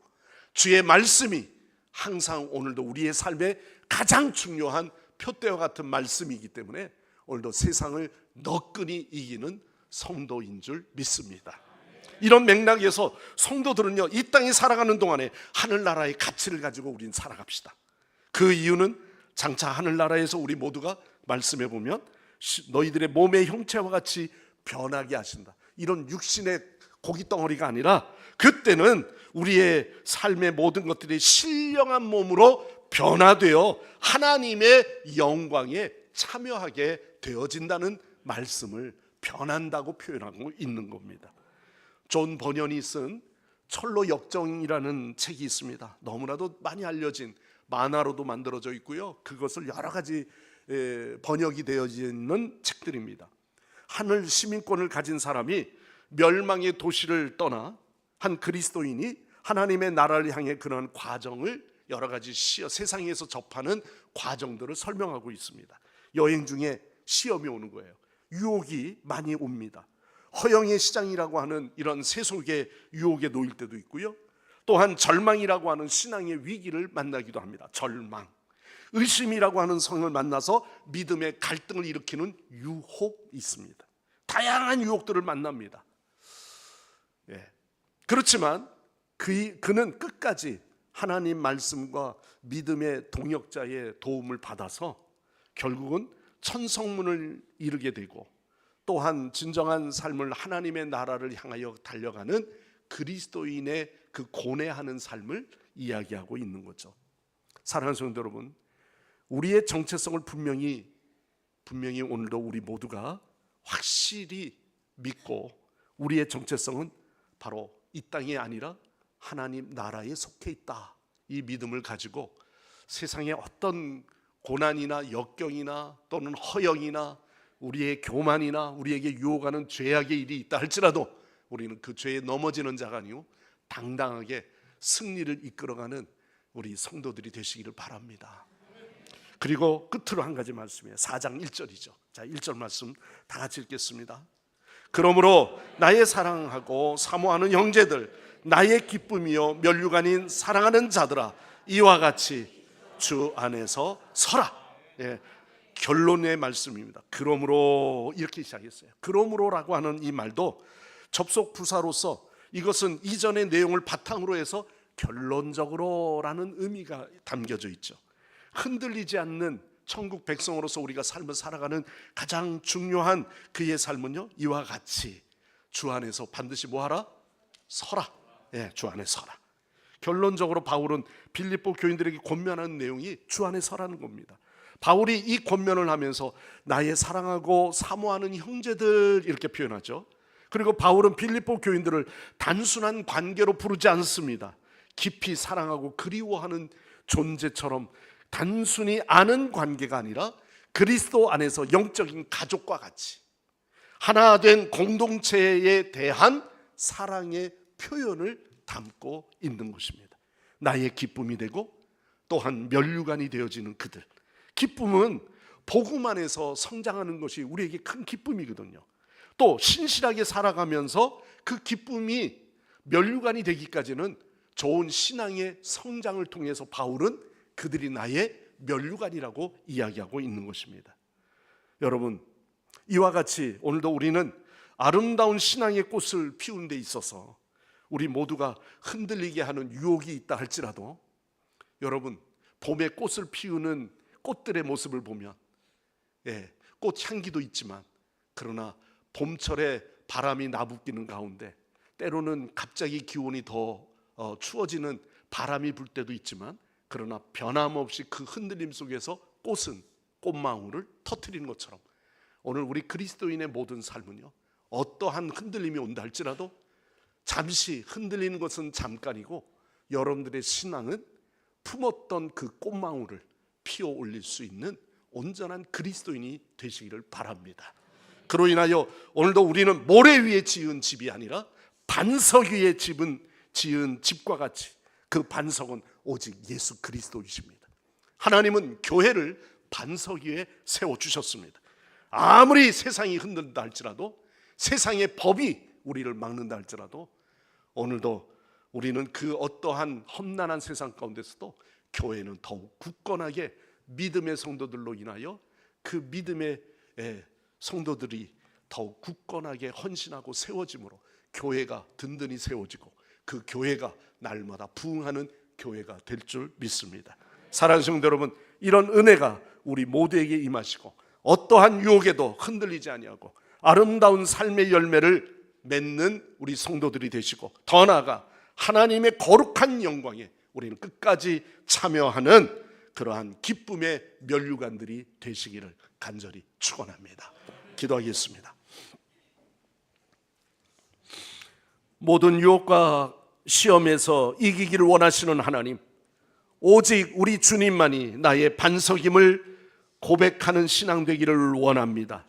주의 말씀이 항상 오늘도 우리의 삶에 가장 중요한 표대와 같은 말씀이기 때문에 오늘도 세상을 너끈히 이기는 성도인 줄 믿습니다. 이런 맥락에서 성도들은요, 이 땅에 살아가는 동안에 하늘나라의 가치를 가지고 우리는 살아갑시다. 그 이유는 장차 하늘나라에서 우리 모두가 말씀해 보면 너희들의 몸의 형체와 같이 변하게 하신다, 이런 육신의 고깃덩어리가 아니라 그때는 우리의 삶의 모든 것들이 신령한 몸으로 변화되어 하나님의 영광에 참여하게 되어진다는 말씀을 변한다고 표현하고 있는 겁니다. 존 버년이 쓴 철로 역정이라는 책이 있습니다. 너무나도 많이 알려진 만화로도 만들어져 있고요, 그것을 여러 가지 번역이 되어지는 책들입니다. 하늘 시민권을 가진 사람이 멸망의 도시를 떠나 한 그리스도인이 하나님의 나라를 향해 그런 과정을 여러 가지 세상에서 접하는 과정들을 설명하고 있습니다. 여행 중에 시험이 오는 거예요. 유혹이 많이 옵니다. 허영의 시장이라고 하는 이런 세속의 유혹에 놓일 때도 있고요. 또한 절망이라고 하는 신앙의 위기를 만나기도 합니다. 절망. 의심이라고 하는 성을 만나서 믿음의 갈등을 일으키는 유혹이 있습니다. 다양한 유혹들을 만납니다. 그렇지만 그는 끝까지 하나님 말씀과 믿음의 동역자의 도움을 받아서 결국은 천성문을 이루게 되고, 또한 진정한 삶을 하나님의 나라를 향하여 달려가는 그리스도인의 그 고뇌하는 삶을 이야기하고 있는 거죠. 사랑하는 성도 여러분, 우리의 정체성을 분명히 오늘도 우리 모두가 확실히 믿고, 우리의 정체성은 바로 이 땅이 아니라 하나님 나라에 속해 있다, 이 믿음을 가지고 세상의 어떤 고난이나 역경이나 또는 허영이나 우리의 교만이나 우리에게 유혹하는 죄악의 일이 있다 할지라도 우리는 그 죄에 넘어지는 자가 아니요 당당하게 승리를 이끌어가는 우리 성도들이 되시기를 바랍니다. 그리고 끝으로 한 가지 말씀이에요. 4장 1절이죠. 자, 1절 말씀 다 같이 읽겠습니다. 그러므로 나의 사랑하고 사모하는 형제들, 나의 기쁨이요 면류관인 사랑하는 자들아, 이와 같이 주 안에서 서라. 결론의 말씀입니다. 그러므로 이렇게 시작했어요. 그러므로라고 하는 이 말도 접속 부사로서 이것은 이전의 내용을 바탕으로 해서 결론적으로라는 의미가 담겨져 있죠. 흔들리지 않는 천국 백성으로서 우리가 삶을 살아가는 가장 중요한 그의 삶은요, 이와 같이 주 안에서 반드시 뭐하라? 서라. 주 안에 서라. 결론적으로 바울은 빌립보 교인들에게 권면하는 내용이 주 안에 서라는 겁니다. 바울이 이 권면을 하면서 나의 사랑하고 사모하는 형제들 이렇게 표현하죠. 그리고 바울은 빌립보 교인들을 단순한 관계로 부르지 않습니다. 깊이 사랑하고 그리워하는 존재처럼 단순히 아는 관계가 아니라 그리스도 안에서 영적인 가족과 같이 하나 된 공동체에 대한 사랑의 표현을 담고 있는 것입니다. 나의 기쁨이 되고 또한 면류관이 되어지는 그들. 기쁨은 복음 안에서 성장하는 것이 우리에게 큰 기쁨이거든요. 또 신실하게 살아가면서 그 기쁨이 면류관이 되기까지는 좋은 신앙의 성장을 통해서 바울은 그들이 나의 면류관이라고 이야기하고 있는 것입니다. 여러분, 이와 같이 오늘도 우리는 아름다운 신앙의 꽃을 피우는 데 있어서 우리 모두가 흔들리게 하는 유혹이 있다 할지라도, 여러분, 봄에 꽃을 피우는 꽃들의 모습을 보면 꽃 향기도 있지만, 그러나 봄철에 바람이 나부끼는 가운데 때로는 갑자기 기온이 더 추워지는 바람이 불 때도 있지만, 그러나 변함없이 그 흔들림 속에서 꽃은 꽃망울을 터뜨리는 것처럼 오늘 우리 그리스도인의 모든 삶은요, 어떠한 흔들림이 온다 할지라도 잠시 흔들리는 것은 잠깐이고, 여러분들의 신앙은 품었던 그 꽃망울을 피워 올릴 수 있는 온전한 그리스도인이 되시기를 바랍니다. 그로 인하여 오늘도 우리는 모래 위에 지은 집이 아니라 반석 위에 지은 집과 같이 그 반석은 오직 예수 그리스도이십니다. 하나님은 교회를 반석 위에 세워주셨습니다. 아무리 세상이 흔들린다 할지라도, 세상의 법이 우리를 막는다 할지라도, 오늘도 우리는 그 어떠한 험난한 세상 가운데서도 교회는 더욱 굳건하게 믿음의 성도들로 인하여 그 믿음의 성도들이 더욱 굳건하게 헌신하고 세워짐으로 교회가 든든히 세워지고 그 교회가 날마다 부흥하는 교회가 될 줄 믿습니다. 사랑하는 성도 여러분, 이런 은혜가 우리 모두에게 임하시고 어떠한 유혹에도 흔들리지 아니하고 아름다운 삶의 열매를 맺는 우리 성도들이 되시고, 더 나아가 하나님의 거룩한 영광에 우리는 끝까지 참여하는 그러한 기쁨의 면류관들이 되시기를 간절히 축원합니다. 기도하겠습니다. 모든 유혹과 시험에서 이기기를 원하시는 하나님, 오직 우리 주님만이 나의 반석임을 고백하는 신앙 되기를 원합니다.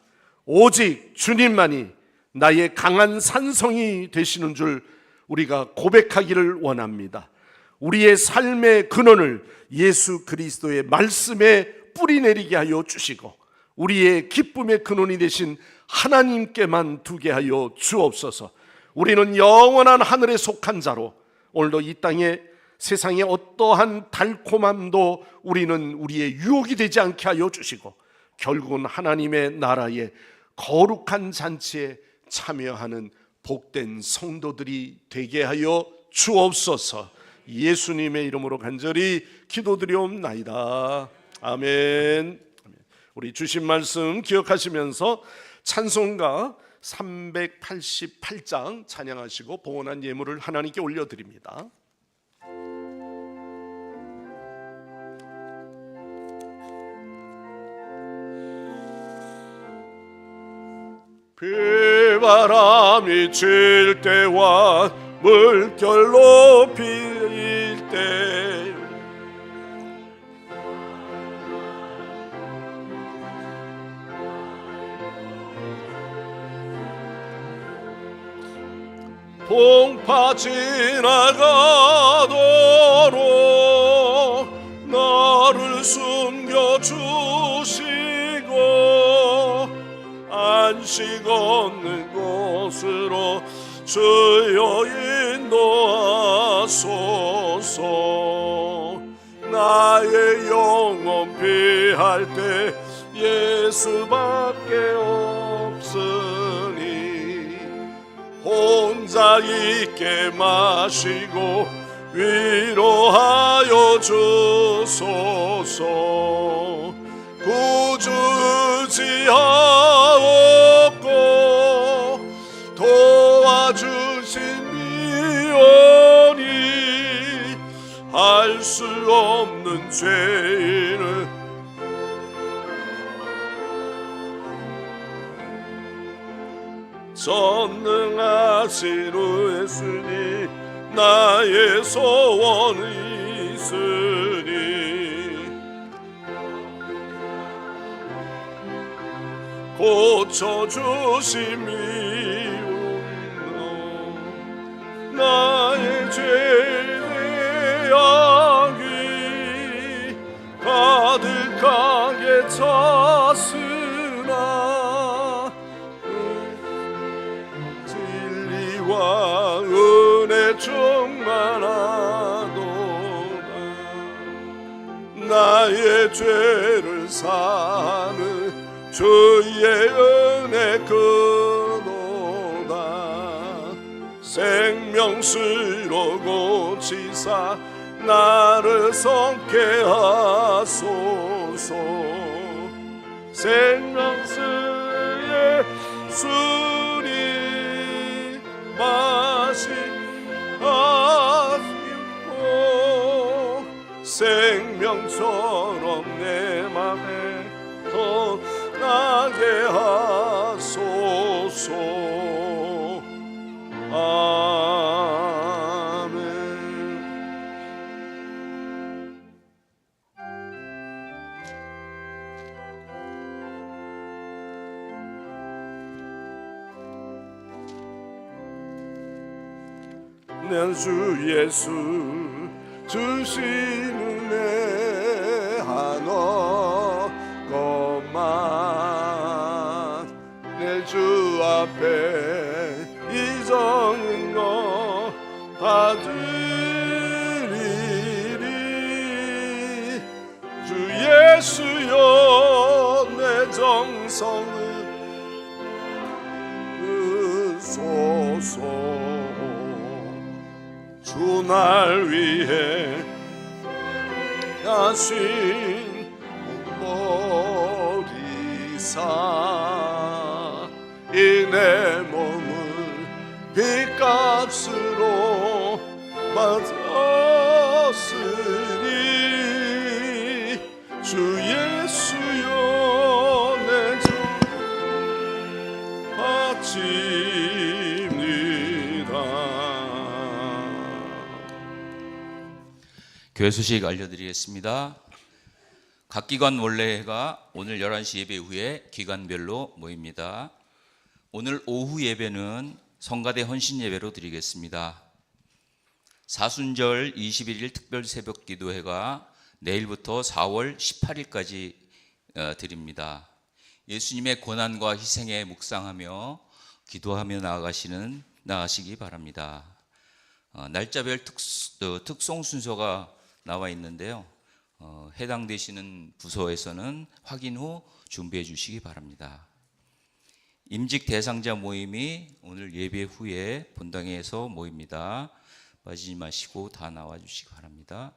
오직 주님만이 나의 강한 산성이 되시는 줄 우리가 고백하기를 원합니다. 우리의 삶의 근원을 예수 그리스도의 말씀에 뿌리내리게 하여 주시고 우리의 기쁨의 근원이 되신 하나님께만 두게 하여 주옵소서. 우리는 영원한 하늘에 속한 자로 오늘도 이 땅에 세상의 어떠한 달콤함도 우리는 우리의 유혹이 되지 않게 하여 주시고 결국은 하나님의 나라의 거룩한 잔치에 참여하는 복된 성도들이 되게 하여 주옵소서. 예수님의 이름으로 간절히 기도드리옵나이다. 아멘. 우리 주신 말씀 기억하시면서 찬송가 388장 찬양하시고 봉헌한 예물을 하나님께 올려드립니다. 비바람이 칠 때와 물결로 빌 때 풍파 지나가도록 나를 숨겨주시고 안식 없는 곳으로 주여 인도하소서. 나의 영혼 피할 때 예수밖에 없으니 혼자 있게 마시고 위로하여 주소서. 구주 의지하옵고 도와주심이오니 할 수 없는 죄인을 전능하신 예수님 나의 소원이 있으니 고쳐주심이오나 나의 죄악이 가득하게 찼으나 진리와 은혜 충만하도다. 나의 죄를 사는 주의 은혜 그도다. 생명수로 고치사 나를 성케 하소서. 생명수의 술이 마시고 생명처럼 내 맘에 더 나게 하소서. 아멘. 내 주 예수 주신 은혜 하나 것만 내 주 앞에 이정은 거 받으리리. 주 예수여 내 정성을 으소서. 주 날 위해 하신 머리사 이 내 몸을 빚값으로 받았으니 주 예수여 내 주 바칩니다. 교회 소식 알려드리겠습니다. 각 기관 원래가 오늘 11시 예배 후에 기관별로 모입니다. 오늘 오후 예배는 성가대 헌신 예배로 드리겠습니다. 사순절 21일 특별 새벽 기도회가 내일부터 4월 18일까지 드립니다. 예수님의 고난과 희생에 묵상하며 기도하며 나아가시기 바랍니다. 날짜별 특송 순서가 나와 있는데요. 해당되시는 부서에서는 확인 후 준비해 주시기 바랍니다. 임직 대상자 모임이 오늘 예배 후에 본당에서 모입니다. 빠지지 마시고 다 나와 주시기 바랍니다.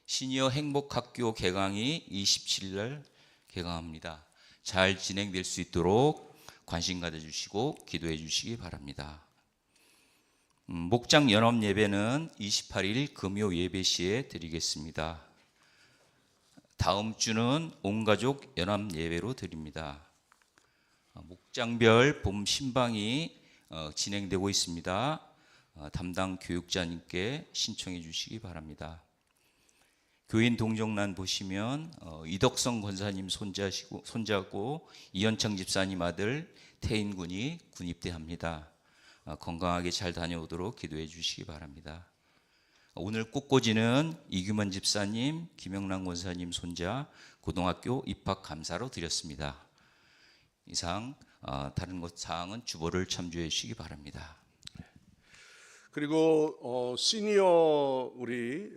시니어 행복학교 개강이 27일 날 개강합니다. 잘 진행될 수 있도록 관심 가져주시고 기도해 주시기 바랍니다. 목장 연합 예배는 28일 금요 예배 시에 드리겠습니다. 다음 주는 온가족 연합 예배로 드립니다. 목장별 봄 신방이 진행되고 있습니다. 담당 교육자님께 신청해 주시기 바랍니다. 교인 동정란 보시면 이덕성 권사님 손자고 이현창 집사님 아들 태인 군이 군입대합니다. 건강하게 잘 다녀오도록 기도해 주시기 바랍니다. 오늘 꽃꽂이는 이규만 집사님, 김영란 권사님 손자 고등학교 입학 감사로 드렸습니다. 이상 다른 것 사항은 주보를 참조해 주시기 바랍니다. 그리고 시니어 우리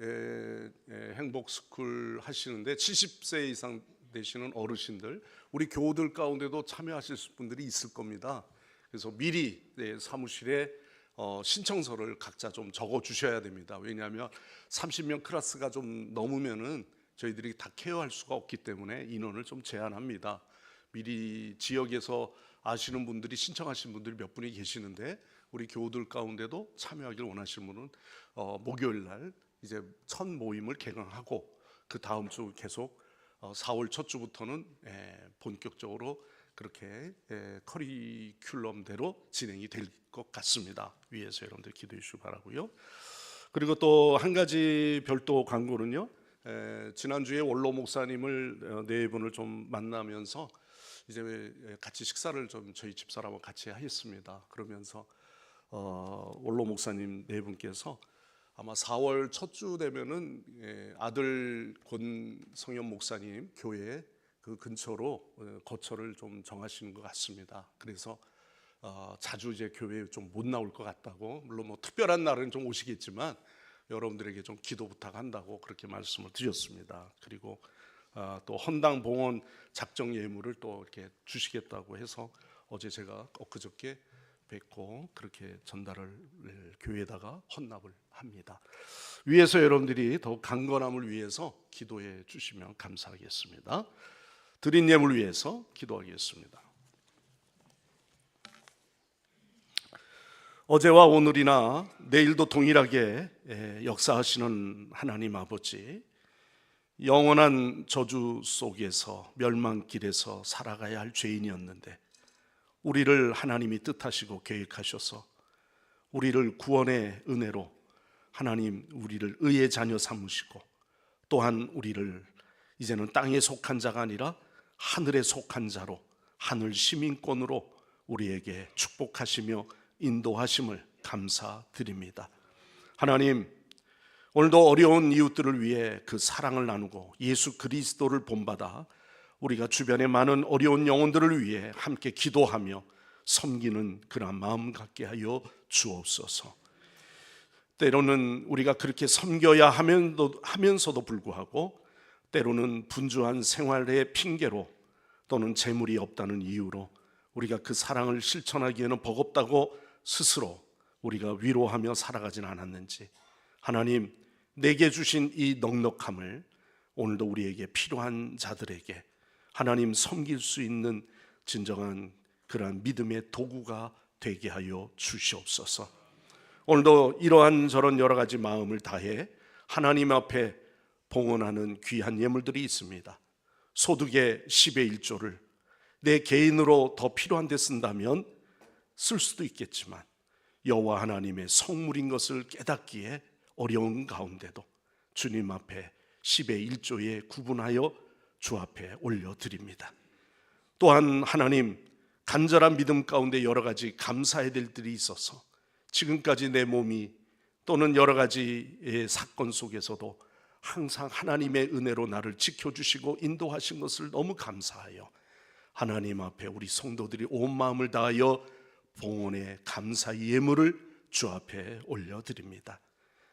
행복스쿨 하시는데 70세 이상 되시는 어르신들, 우리 교우들 가운데도 참여하실 분들이 있을 겁니다. 그래서 미리 사무실에 신청서를 각자 좀 적어 주셔야 됩니다. 왜냐하면 30명 클래스가 좀 넘으면은 저희들이 다 케어할 수가 없기 때문에 인원을 좀 제한합니다. 미리 지역에서 아시는 분들이 신청하신 분들이 몇 분이 계시는데 우리 교우들 가운데도 참여하길 원하시는 분은 목요일 날 이제 첫 모임을 개강하고 그 다음 주 계속 4월 첫 주부터는 본격적으로 그렇게 커리큘럼대로 진행이 될 것 같습니다. 위에서 여러분들 기도해 주시기 바라고요. 그리고 또 한 가지 별도 광고는요. 지난주에 원로 목사님을 네 분을 좀 만나면서 이제 같이 식사를 좀 저희 집사람과 같이 하였습니다. 그러면서 원로 목사님 네 분께서 아마 4월 첫 주 되면은 아들 권성현 목사님 교회 그 근처로 거처를 좀 정하시는 것 같습니다. 그래서 자주 이제 교회에 좀 못 나올 것 같다고, 물론 뭐 특별한 날은 좀 오시겠지만 여러분들에게 좀 기도 부탁한다고 그렇게 말씀을 드렸습니다. 그리고 또 헌당 봉헌 작정 예물을 또 이렇게 주시겠다고 해서 어제 제가 엊그저께 뵙고 그렇게 전달을 교회에다가 헌납을 합니다. 위에서 여러분들이 더 강건함을 위해서 기도해 주시면 감사하겠습니다. 드린 예물 위해서 기도하겠습니다. 어제와 오늘이나 내일도 동일하게 역사하시는 하나님 아버지, 영원한 저주 속에서 멸망길에서 살아가야 할 죄인이었는데 우리를 하나님이 뜻하시고 계획하셔서 우리를 구원의 은혜로 하나님 우리를 의의 자녀 삼으시고 또한 우리를 이제는 땅에 속한 자가 아니라 하늘에 속한 자로 하늘 시민권으로 우리에게 축복하시며 인도하심을 감사드립니다. 하나님, 오늘도 어려운 이웃들을 위해 그 사랑을 나누고 예수 그리스도를 본받아 우리가 주변의 많은 어려운 영혼들을 위해 함께 기도하며 섬기는 그런 마음 갖게 하여 주옵소서. 때로는 우리가 그렇게 섬겨야 하면서도 불구하고 때로는 분주한 생활의 핑계로 또는 재물이 없다는 이유로 우리가 그 사랑을 실천하기에는 버겁다고 스스로 우리가 위로하며 살아가진 않았는지, 하나님 내게 주신 이 넉넉함을 오늘도 우리에게 필요한 자들에게 하나님 섬길 수 있는 진정한 그러한 믿음의 도구가 되게 하여 주시옵소서. 오늘도 이러한 저런 여러 가지 마음을 다해 하나님 앞에 봉헌하는 귀한 예물들이 있습니다. 소득의 10의 1조를 내 개인으로 더 필요한 데 쓴다면 쓸 수도 있겠지만 여호와 하나님의 성물인 것을 깨닫기에 어려운 가운데도 주님 앞에 10의 1조에 구분하여 주 앞에 올려드립니다. 또한 하나님, 간절한 믿음 가운데 여러 가지 감사해야 될 일이 있어서 지금까지 내 몸이 또는 여러 가지 사건 속에서도 항상 하나님의 은혜로 나를 지켜주시고 인도하신 것을 너무 감사하여 하나님 앞에 우리 성도들이 온 마음을 다하여 봉헌의 감사 예물을 주 앞에 올려드립니다.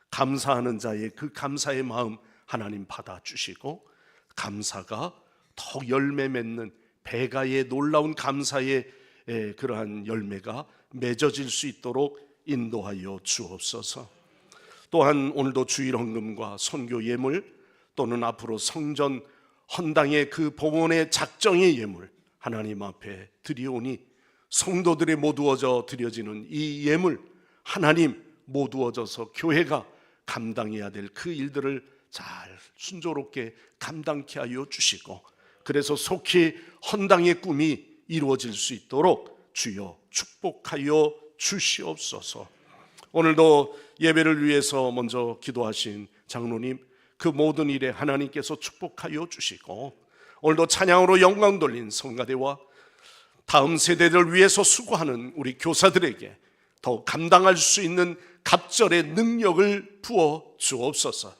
감사하는 자의 그 감사의 마음 하나님 받아주시고 감사가 더욱 열매 맺는 배가의 놀라운 감사의 그러한 열매가 맺어질 수 있도록 인도하여 주옵소서. 또한 오늘도 주일 헌금과 선교 예물 또는 앞으로 성전 헌당의 그 봉헌의 작정의 예물 하나님 앞에 드리오니 성도들의 모두어져 드려지는 이 예물 하나님 모두어져서 교회가 감당해야 될 그 일들을 잘 순조롭게 감당케 하여 주시고 그래서 속히 헌당의 꿈이 이루어질 수 있도록 주여 축복하여 주시옵소서. 오늘도 예배를 위해서 먼저 기도하신 장로님 그 모든 일에 하나님께서 축복하여 주시고 오늘도 찬양으로 영광 돌린 성가대와 다음 세대들을 위해서 수고하는 우리 교사들에게 더 감당할 수 있는 갑절의 능력을 부어 주옵소서.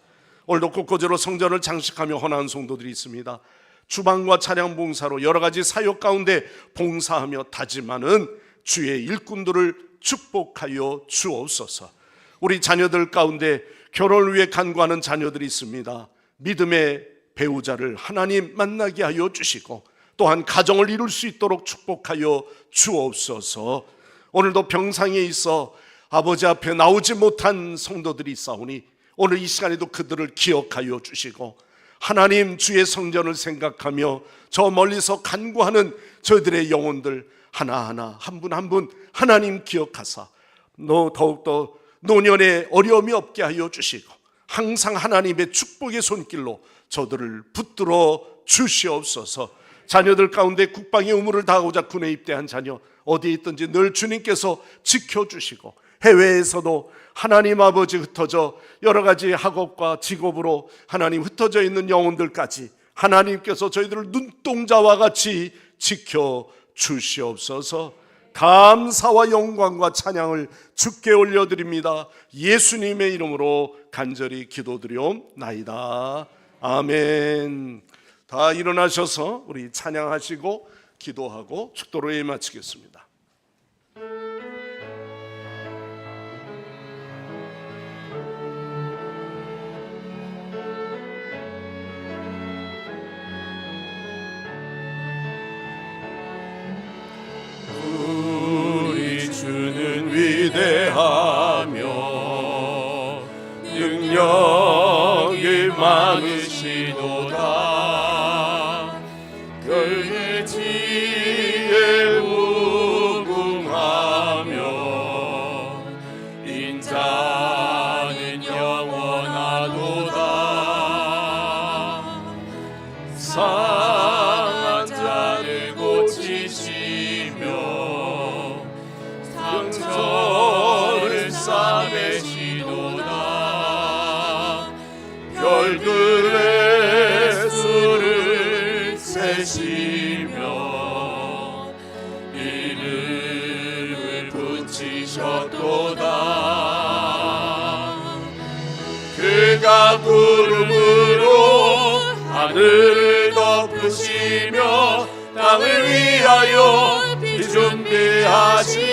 오늘도 곳곳으로 성전을 장식하며 헌화한 성도들이 있습니다. 주방과 찬양 봉사로 여러 가지 사역 가운데 봉사하며 다짐하는 주의 일꾼들을 축복하여 주옵소서. 우리 자녀들 가운데 결혼을 위해 간구하는 자녀들이 있습니다. 믿음의 배우자를 하나님 만나게 하여 주시고 또한 가정을 이룰 수 있도록 축복하여 주옵소서. 오늘도 병상에 있어 아버지 앞에 나오지 못한 성도들이 있사오니 오늘 이 시간에도 그들을 기억하여 주시고 하나님 주의 성전을 생각하며 저 멀리서 간구하는 저희들의 영혼들 하나하나 한 분 한 분 하나님 기억하사 더욱더 노년에 어려움이 없게 하여 주시고 항상 하나님의 축복의 손길로 저들을 붙들어 주시옵소서. 자녀들 가운데 국방의 의무를 다하고자 군에 입대한 자녀 어디에 있든지 늘 주님께서 지켜주시고 해외에서도 하나님 아버지 흩어져 여러 가지 학업과 직업으로 하나님 흩어져 있는 영혼들까지 하나님께서 저희들을 눈동자와 같이 지켜주시옵소서. 감사와 영광과 찬양을 주께 올려드립니다. 예수님의 이름으로 간절히 기도드리옵나이다. 아멘. 다 일어나셔서 우리 찬양하시고 기도하고 축도로 마치겠습니다. 우리 주는 위대하며 능력이 많으시도다. 그의 지혜 무궁하며 인자는 영원하도다. 상한 자를 고치시며 상처를 싸매시도다. 별들의 수를 세시며 이름을 붙이셨도다. 그가 구름으로 하늘을 덮으시며 땅을 위하여 비준비하시니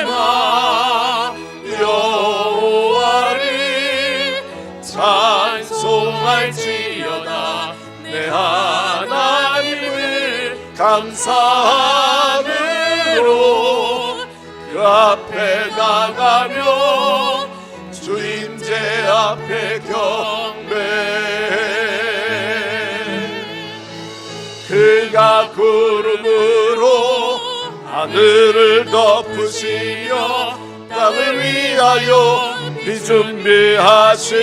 예루살렘아 여호와를 찬송할지어다. 내 하나님을 감사함으로 그 앞에 나가며 주 임재 앞에 경배. 그가 구름으로 하늘을 덮으시며 땅을 위하여 비준비하시니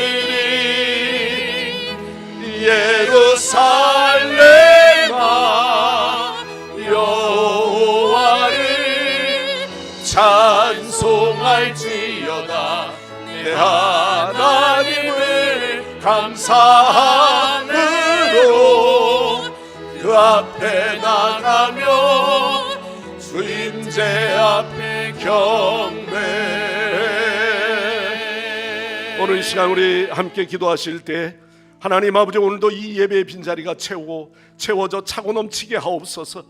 예루살렘아 여호와를 찬송할지어다. 내 하나님을 감사함으로 그 앞에 나가며 주 임재 형제 앞에 경배. 오늘 이 시간 우리 함께 기도하실 때 하나님 아버지, 오늘도 이 예배의 빈자리가 채워져 차고 넘치게 하옵소서.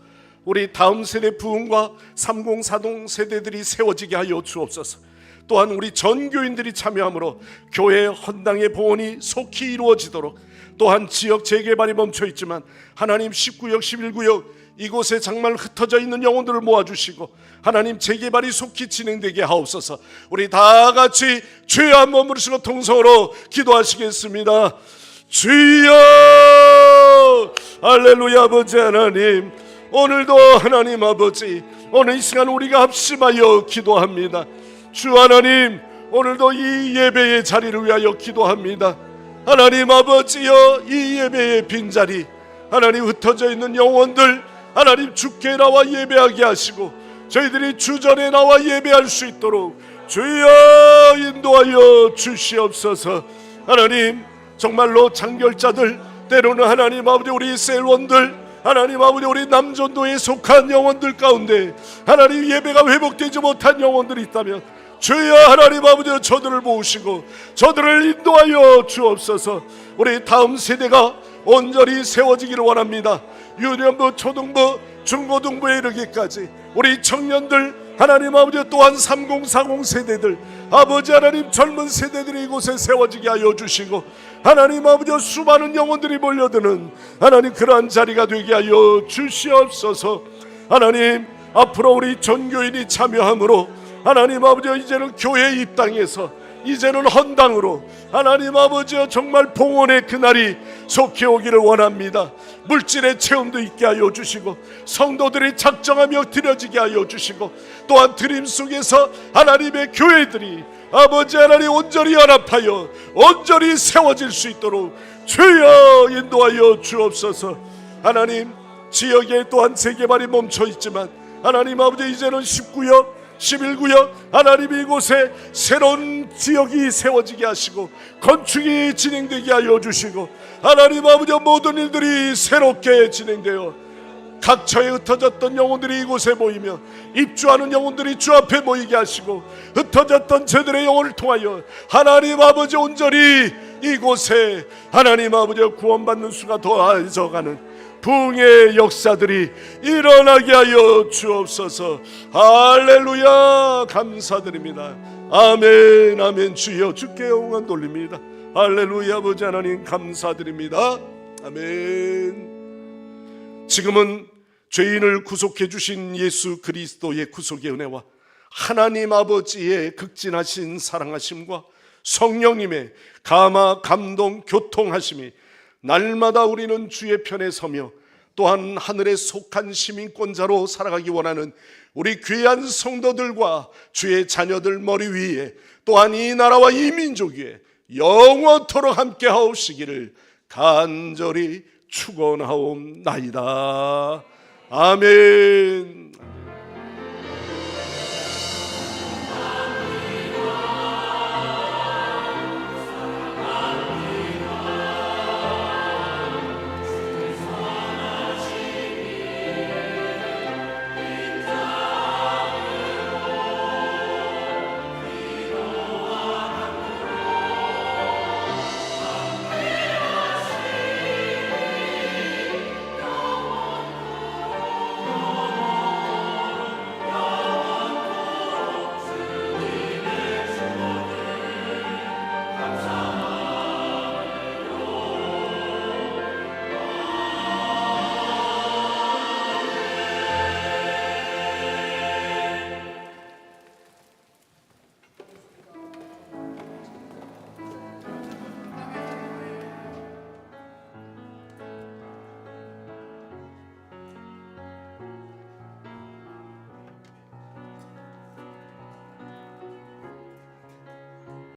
우리 다음 세대 부흥과 3040 세대들이 세워지게 하여 주옵소서. 또한 우리 전 교인들이 참여함으로 교회 헌당의 봉헌이 속히 이루어지도록, 또한 지역 재개발이 멈춰 있지만 하나님 19역 11구역 이곳에 정말 흩어져 있는 영혼들을 모아주시고 하나님 재개발이 속히 진행되게 하옵소서. 우리 다 같이 주여 한번 부르시고 통성으로 기도하시겠습니다. 주여, 할렐루야. 아버지 하나님, 오늘도 하나님 아버지, 오늘 이 시간 우리가 합심하여 기도합니다. 주 하나님, 오늘도 이 예배의 자리를 위하여 기도합니다. 하나님 아버지여, 이 예배의 빈자리, 하나님 흩어져 있는 영혼들 하나님 주께 나와 예배하게 하시고 저희들이 주전에 나와 예배할 수 있도록 주여 인도하여 주시옵소서. 하나님, 정말로 장결자들, 때로는 하나님 아버지 우리 셀원들, 하나님 아버지 우리 남전도에 속한 영혼들 가운데 하나님 예배가 회복되지 못한 영혼들이 있다면 주여 하나님 아버지 저들을 모으시고 저들을 인도하여 주옵소서. 우리 다음 세대가 온전히 세워지기를 원합니다. 유년부, 초등부, 중고등부에 이르기까지 우리 청년들 하나님 아버지, 또한 3040 세대들 아버지 하나님 젊은 세대들이 이곳에 세워지게 하여 주시고 하나님 아버지 수많은 영혼들이 몰려드는 하나님 그러한 자리가 되게 하여 주시옵소서. 하나님, 앞으로 우리 전교인이 참여함으로 하나님 아버지 이제는 교회 입당해서 이제는 헌당으로 하나님 아버지 정말 봉헌의 그날이 속히 오기를 원합니다. 물질의 체험도 있게 하여 주시고 성도들이 작정하며 드려지게 하여 주시고 또한 드림 속에서 하나님의 교회들이 아버지 하나님 온전히 연합하여 온전히 세워질 수 있도록 주여 인도하여 주옵소서. 하나님, 지역에 또한 재개발이 멈춰 있지만 하나님 아버지 이제는 19역 11구역 하나님 이곳에 새로운 지역이 세워지게 하시고 건축이 진행되게 하여 주시고 하나님 아버지 모든 일들이 새롭게 진행되어 각처에 흩어졌던 영혼들이 이곳에 모이며 입주하는 영혼들이 주 앞에 모이게 하시고 흩어졌던 저들의 영혼을 통하여 하나님 아버지 온전히 이곳에 하나님 아버지 구원받는 수가 더해져가는 부흥의 역사들이 일어나게 하여 주옵소서. 할렐루야, 감사드립니다. 아멘, 아멘. 주여 주께 영광 돌립니다. 할렐루야. 아버지 하나님 감사드립니다. 아멘. 지금은 죄인을 구속해 주신 예수 그리스도의 구속의 은혜와 하나님 아버지의 극진하신 사랑하심과 성령님의 감화 감동 교통하심이 날마다 우리는 주의 편에 서며 또한 하늘에 속한 시민권자로 살아가기 원하는 우리 귀한 성도들과 주의 자녀들 머리 위에 또한 이 나라와 이 민족 위에 영원토록 함께 하옵시기를 간절히 축원하옵나이다. 아멘.